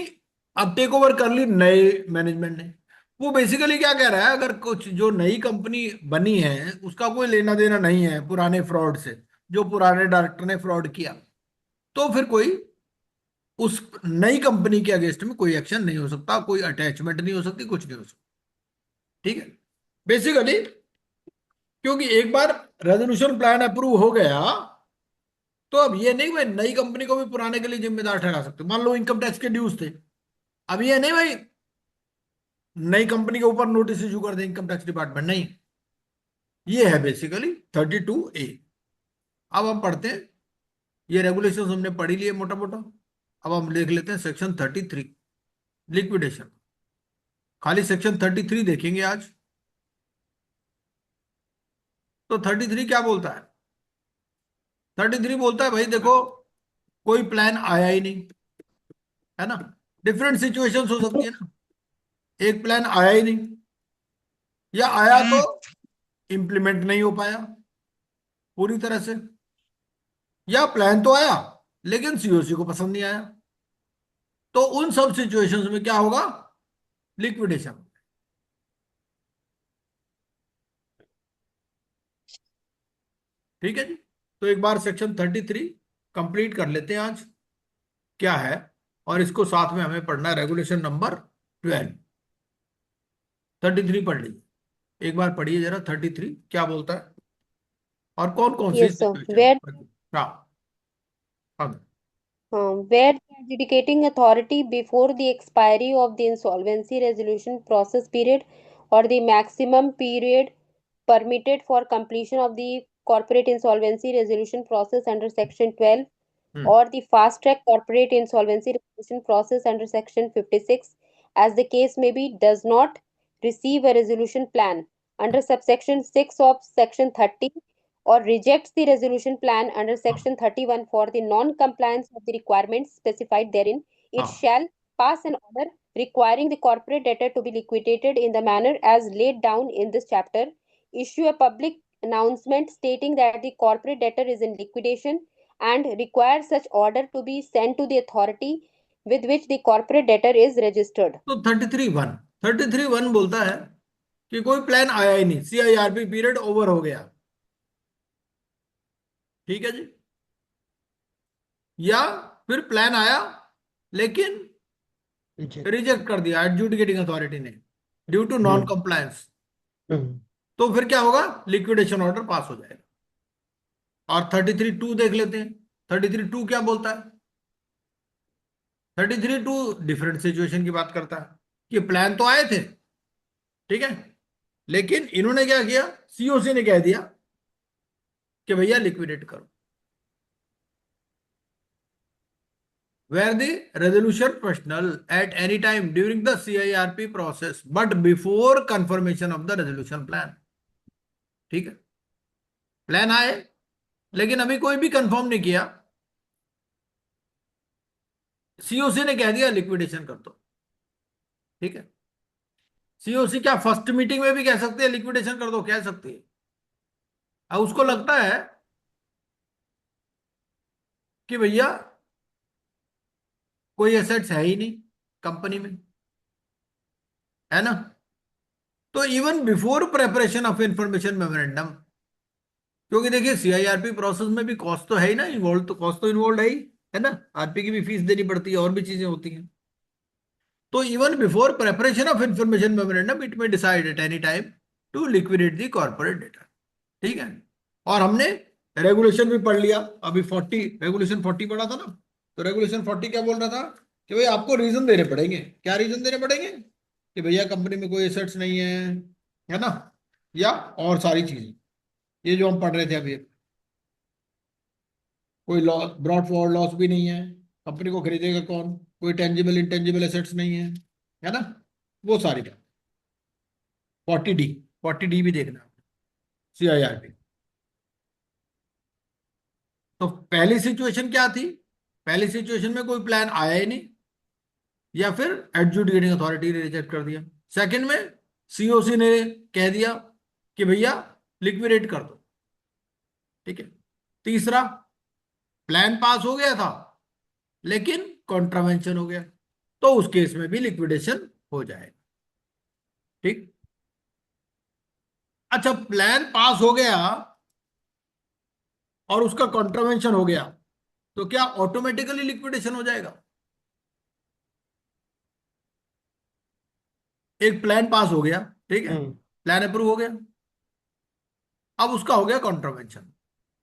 अब टेक ओवर कर ली नए मैनेजमेंट ने। वो बेसिकली क्या कह रहा है, अगर कुछ जो नई कंपनी बनी है उसका कोई लेना देना नहीं है पुराने फ्रॉड से, जो पुराने डायरेक्टर ने फ्रॉड किया, तो फिर कोई उस नई कंपनी के अगेंस्ट में कोई एक्शन नहीं हो सकता, कोई अटैचमेंट नहीं हो सकती, कुछ नहीं हो सकता। ठीक है, बेसिकली क्योंकि एक बार रेजोल्यूशन प्लान अप्रूव हो गया, तो अब ये नहीं भाई नई कंपनी को भी पुराने के लिए जिम्मेदार ठहरा सकते। मान लो इनकम टैक्स के ड्यूज थे, अब ये नहीं भाई नई कंपनी के ऊपर नोटिस इशू कर दे इनकम टैक्स डिपार्टमेंट, नहीं। ये है बेसिकली 32A। अब हम पढ़ते हैं, ये रेगुलेशन हमने पढ़ी लिए मोटा मोटा। अब हम देख लेते हैं सेक्शन 33, लिक्विडेशन। खाली सेक्शन 33 देखेंगे आज। तो 33 क्या बोलता है? 33 बोलता है भाई देखो, कोई प्लान आया ही नहीं, है ना। डिफरेंट सिचुएशंस हो सकती है ना, एक प्लान आया ही नहीं, या आया तो इंप्लीमेंट नहीं हो पाया पूरी तरह से, या प्लान तो आया लेकिन सीओसी को पसंद नहीं आया। तो उन सब सिचुएशंस में क्या होगा? लिक्विडेशन। ठीक है जी। तो एक बार सेक्शन 33 कंप्लीट कर लेते हैं आज क्या है, और इसको साथ में हमें पढ़ना है रेगुलेशन नंबर 12। 33 पढ़ लीजिए, एक बार पढ़िए जरा 33 क्या बोलता है और कौन कौन सी Yes, sir. सिचुएशन। हाँ हाँ। Where the adjudicating authority before the expiry of the insolvency resolution process period or the maximum period permitted for completion of the corporate insolvency resolution process under Section 12 or the fast track corporate insolvency resolution process under Section 56, as the case may be, does not receive a resolution plan under subsection 6 of Section 30 or rejects the resolution plan under Section 31 for the non-compliance of the requirements specified therein, it हाँ, shall pass an order requiring the corporate debtor to be liquidated in the manner as laid down in this chapter, issue a public announcement stating that the corporate debtor is in liquidation, and require such order to be sent to the authority with which the corporate debtor is registered. तो 33(1) बोलता है कि कोई प्लान आया ही नहीं, CIRP पीरियड ओवर हो गया। ठीक है जी। या फिर प्लान आया लेकिन रिजेक्ट कर दिया एडजुडिकेटिंग अथॉरिटी ने ड्यू टू नॉन कंप्लायंस, तो फिर क्या होगा? लिक्विडेशन ऑर्डर पास हो जाएगा। और 33(2) देख लेते हैं। 33(2) क्या बोलता है? 33(2) डिफरेंट सिचुएशन की बात करता है कि प्लान तो आए थे, ठीक है, लेकिन इन्होंने क्या किया, सीओसी ने कह दिया कि भैया लिक्विडेट करो। Where the resolution personal at any time during the CIRP process but before confirmation of the resolution plan। ठीक है, प्लान आए लेकिन अभी कोई भी कंफर्म नहीं किया, सीओसी ने कह दिया लिक्विडेशन कर दो। ठीक है, सीओसी क्या फर्स्ट मीटिंग में भी कह सकते हैं लिक्विडेशन कर दो, कह सकती है। अब उसको लगता है कि भैया कोई एसेट्स है ही नहीं कंपनी में, है ना। तो even before preparation of information memorandum, क्योंकि देखिए सीआईआरपी प्रोसेस में भी कॉस्ट तो है ही ना इन्वॉल्व, तो कॉस्ट तो इन्वॉल्व है ना, आरपी की भी फीस देनी पड़ती है और भी चीजें होती हैं। तो even before preparation of information memorandum it may decide at any time to liquidate the corporate debtor. ठीक है, और हमने रेगुलेशन भी पढ़ लिया अभी 40, रेगुलेशन 40 पढ़ा था ना। तो रेगुलेशन 40 क्या बोल रहा था कि भाई आपको रीजन देने पड़ेंगे। क्या रीजन देने पड़ेंगे? कि भैया कंपनी में कोई एसेट्स नहीं है ना, या और सारी चीजें ये जो हम पढ़ रहे थे अभी, कोई लॉस, ब्रॉड फॉरवर्ड लॉस भी नहीं है, कंपनी को खरीदेगा कौन, कोई टेंजिबल इंटेंजिबल एसेट्स नहीं है ना, वो सारी बात। 40D, 40D भी देखना, CIRP। तो पहली सिचुएशन क्या थी? पहली सिचुएशन में कोई प्लान आया ही नहीं, या फिर एडजुडिकेटिंग अथॉरिटी ने रिजेक्ट कर दिया। सेकंड में सीओसी ने कह दिया कि भैया लिक्विडेट कर दो। ठीक है, तीसरा प्लान पास हो गया था लेकिन कॉन्ट्रावेंशन हो गया, तो उस केस में भी लिक्विडेशन हो जाएगा। ठीक। अच्छा, प्लान पास हो गया और उसका कॉन्ट्रावेंशन हो गया तो क्या ऑटोमेटिकली लिक्विडेशन हो जाएगा? एक प्लान पास हो गया, ठीक है, प्लान अप्रूव हो गया, अब उसका हो गया कॉन्ट्रावेंशन,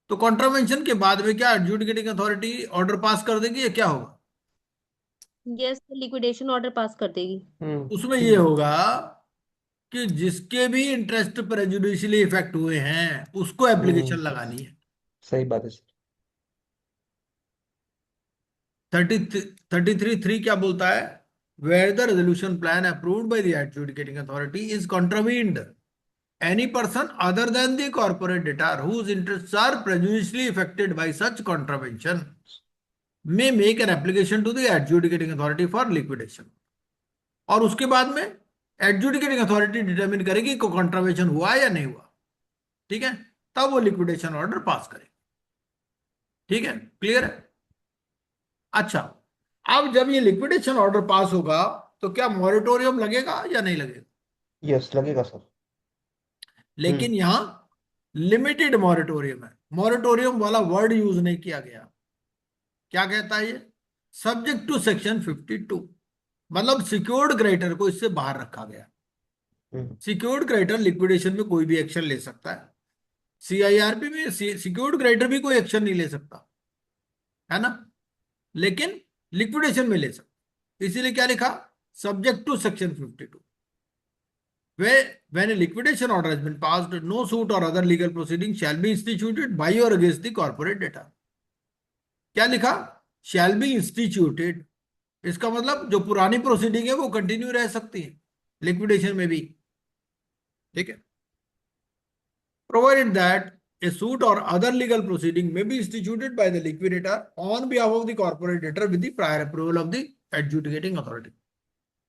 तो कॉन्ट्रावेंशन के बाद में क्या एडजुडिकेटिंग अथॉरिटी ऑर्डर पास कर देगी या क्या होगा? यस, लिक्विडेशन ऑर्डर पास कर देगी। उसमें ये होगा कि जिसके भी इंटरेस्ट प्रेजुडिशियली इफेक्ट हुए हैं उसको एप्लीकेशन लगानी है। सही बात है सर। 33(3) क्या बोलता है? Where the resolution plan approved by the adjudicating authority is contravened, any person other than the corporate debtor whose interests are prejudicially affected by such contravention may make an application to the adjudicating authority for liquidation। और उसके बाद में एडजुडिकेटिंग अथॉरिटी डिटरमिन करेगी कि कॉन्ट्रावेंशन हुआ या नहीं हुआ, ठीक है, तब वो लिक्विडेशन ऑर्डर पास करेगी। ठीक है, क्लियर है? अच्छा, अब जब ये लिक्विडेशन ऑर्डर पास होगा तो क्या मॉरिटोरियम लगेगा या नहीं लगेगा? यस, लगेगा सर। लेकिन यहां लिमिटेड मॉरिटोरियम है, मॉरिटोरियम वाला वर्ड यूज नहीं किया गया। क्या कहता है ये? सब्जेक्ट टू सेक्शन 52, मतलब सिक्योर्ड क्रेडिटर को इससे बाहर रखा गया। सिक्योर्ड क्रेडिटर लिक्विडेशन में कोई भी एक्शन ले सकता है, सीआईआरपी में सिक्योर्ड क्रेडिटर भी कोई एक्शन नहीं ले सकता है ना, लेकिन लिक्विडेशन में ले सकता। इसीलिए क्या लिखा? Subject to section 52, when a liquidation order has been passed, no suit or other legal proceeding shall be instituted by or against the corporate debtor। क्या लिखा? shall be instituted। इसका मतलब जो पुरानी प्रोसीडिंग है वो कंटिन्यू रह सकती है लिक्विडेशन में भी। ठीक है, provided that a suit or other legal proceeding may be instituted by the liquidator on behalf of the corporate debtor with the prior approval of the adjudicating authority।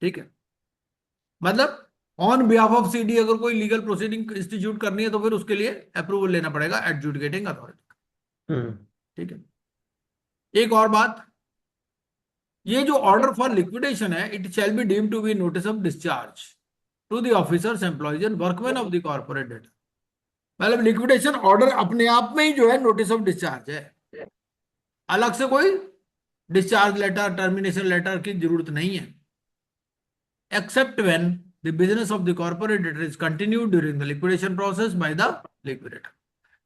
ठीक है, मतलब ऑन बिहाफ ऑफ सीडी अगर कोई लीगल प्रोसीडिंग इंस्टीट्यूट करनी है तो फिर उसके लिए अप्रूवल लेना पड़ेगा एडजुडिकेटिंग अथॉरिटी। ठीक है, एक और बात, ये जो ऑर्डर फॉर लिक्विडेशन है, it shall be deemed to be notice of discharge to the officers employees and workman of the corporate debtor. मतलब लिक्विडेशन ऑर्डर अपने आप में ही जो है नोटिस ऑफ डिस्चार्ज है, अलग से कोई डिस्चार्ज लेटर, टर्मिनेशन लेटर की जरूरत नहीं है, except when the business of the corporate debtor is continued during the liquidation process by the liquidator।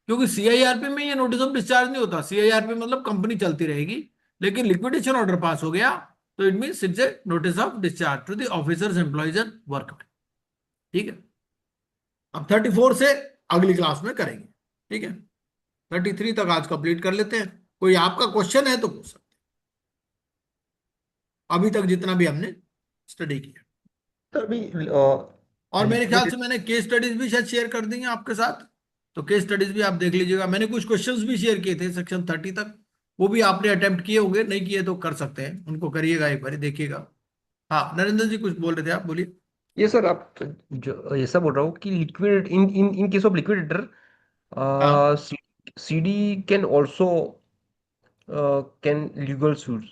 क्योंकि सीआईआरपी में ये नोटिस ऑफ डिस्चार्ज नहीं होता, सीआईआरपी मतलब कंपनी चलती रहेगी, लेकिन लिक्विडेशन ऑर्डर पास हो गया तो it means it's a notice of discharge to the officers employees and workman. ठीक है, अब 34 से अगली क्लास में करेंगे। ठीक है, 33 तक आज कंप्लीट कर लेते हैं। कोई आपका क्वेश्चन है तो पूछ सकते हैं, अभी तक जितना भी हमने स्टडी किया। तो अभी और मेरे ख्याल से मैंने केस स्टडीज भी शायद शेयर कर दी हैं आपके साथ, तो केस स्टडीज भी आप देख लीजिएगा। मैंने कुछ क्वेश्चंस भी शेयर किए थे सेक्शन 30 तक, वो भी आपने अटेम्प्ट किए होंगे, नहीं किए तो कर सकते हैं, उनको करिएगा, एक बार देखिएगा। हाँ, नरेंद्र जी कुछ बोल रहे थे आप, बोलिए। ये सर, आप जो ऐसा बोल रहा हूँ कि liquid in case of liquidator हाँ, CD can also can legal suit.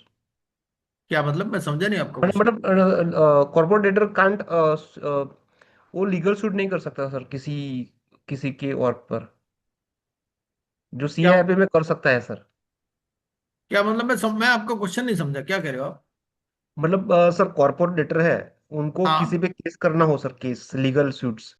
क्या मतलब? मैं समझा नहीं आपका क्वेश्चन। मतलब कॉर्पोरेट डेटर कांट वो लीगल सूट नहीं कर सकता सर किसी किसी के वर्क पर, जो क्या सीआईपी में कर सकता है सर। क्या मतलब? मैं आपका क्वेश्चन नहीं समझा, क्या कह रहे हो आप? मतलब सर, कॉर्पोरेट डेटर है, उनको किसी हाँ, पे केस करना हो सर, केस लीगल सूट्स,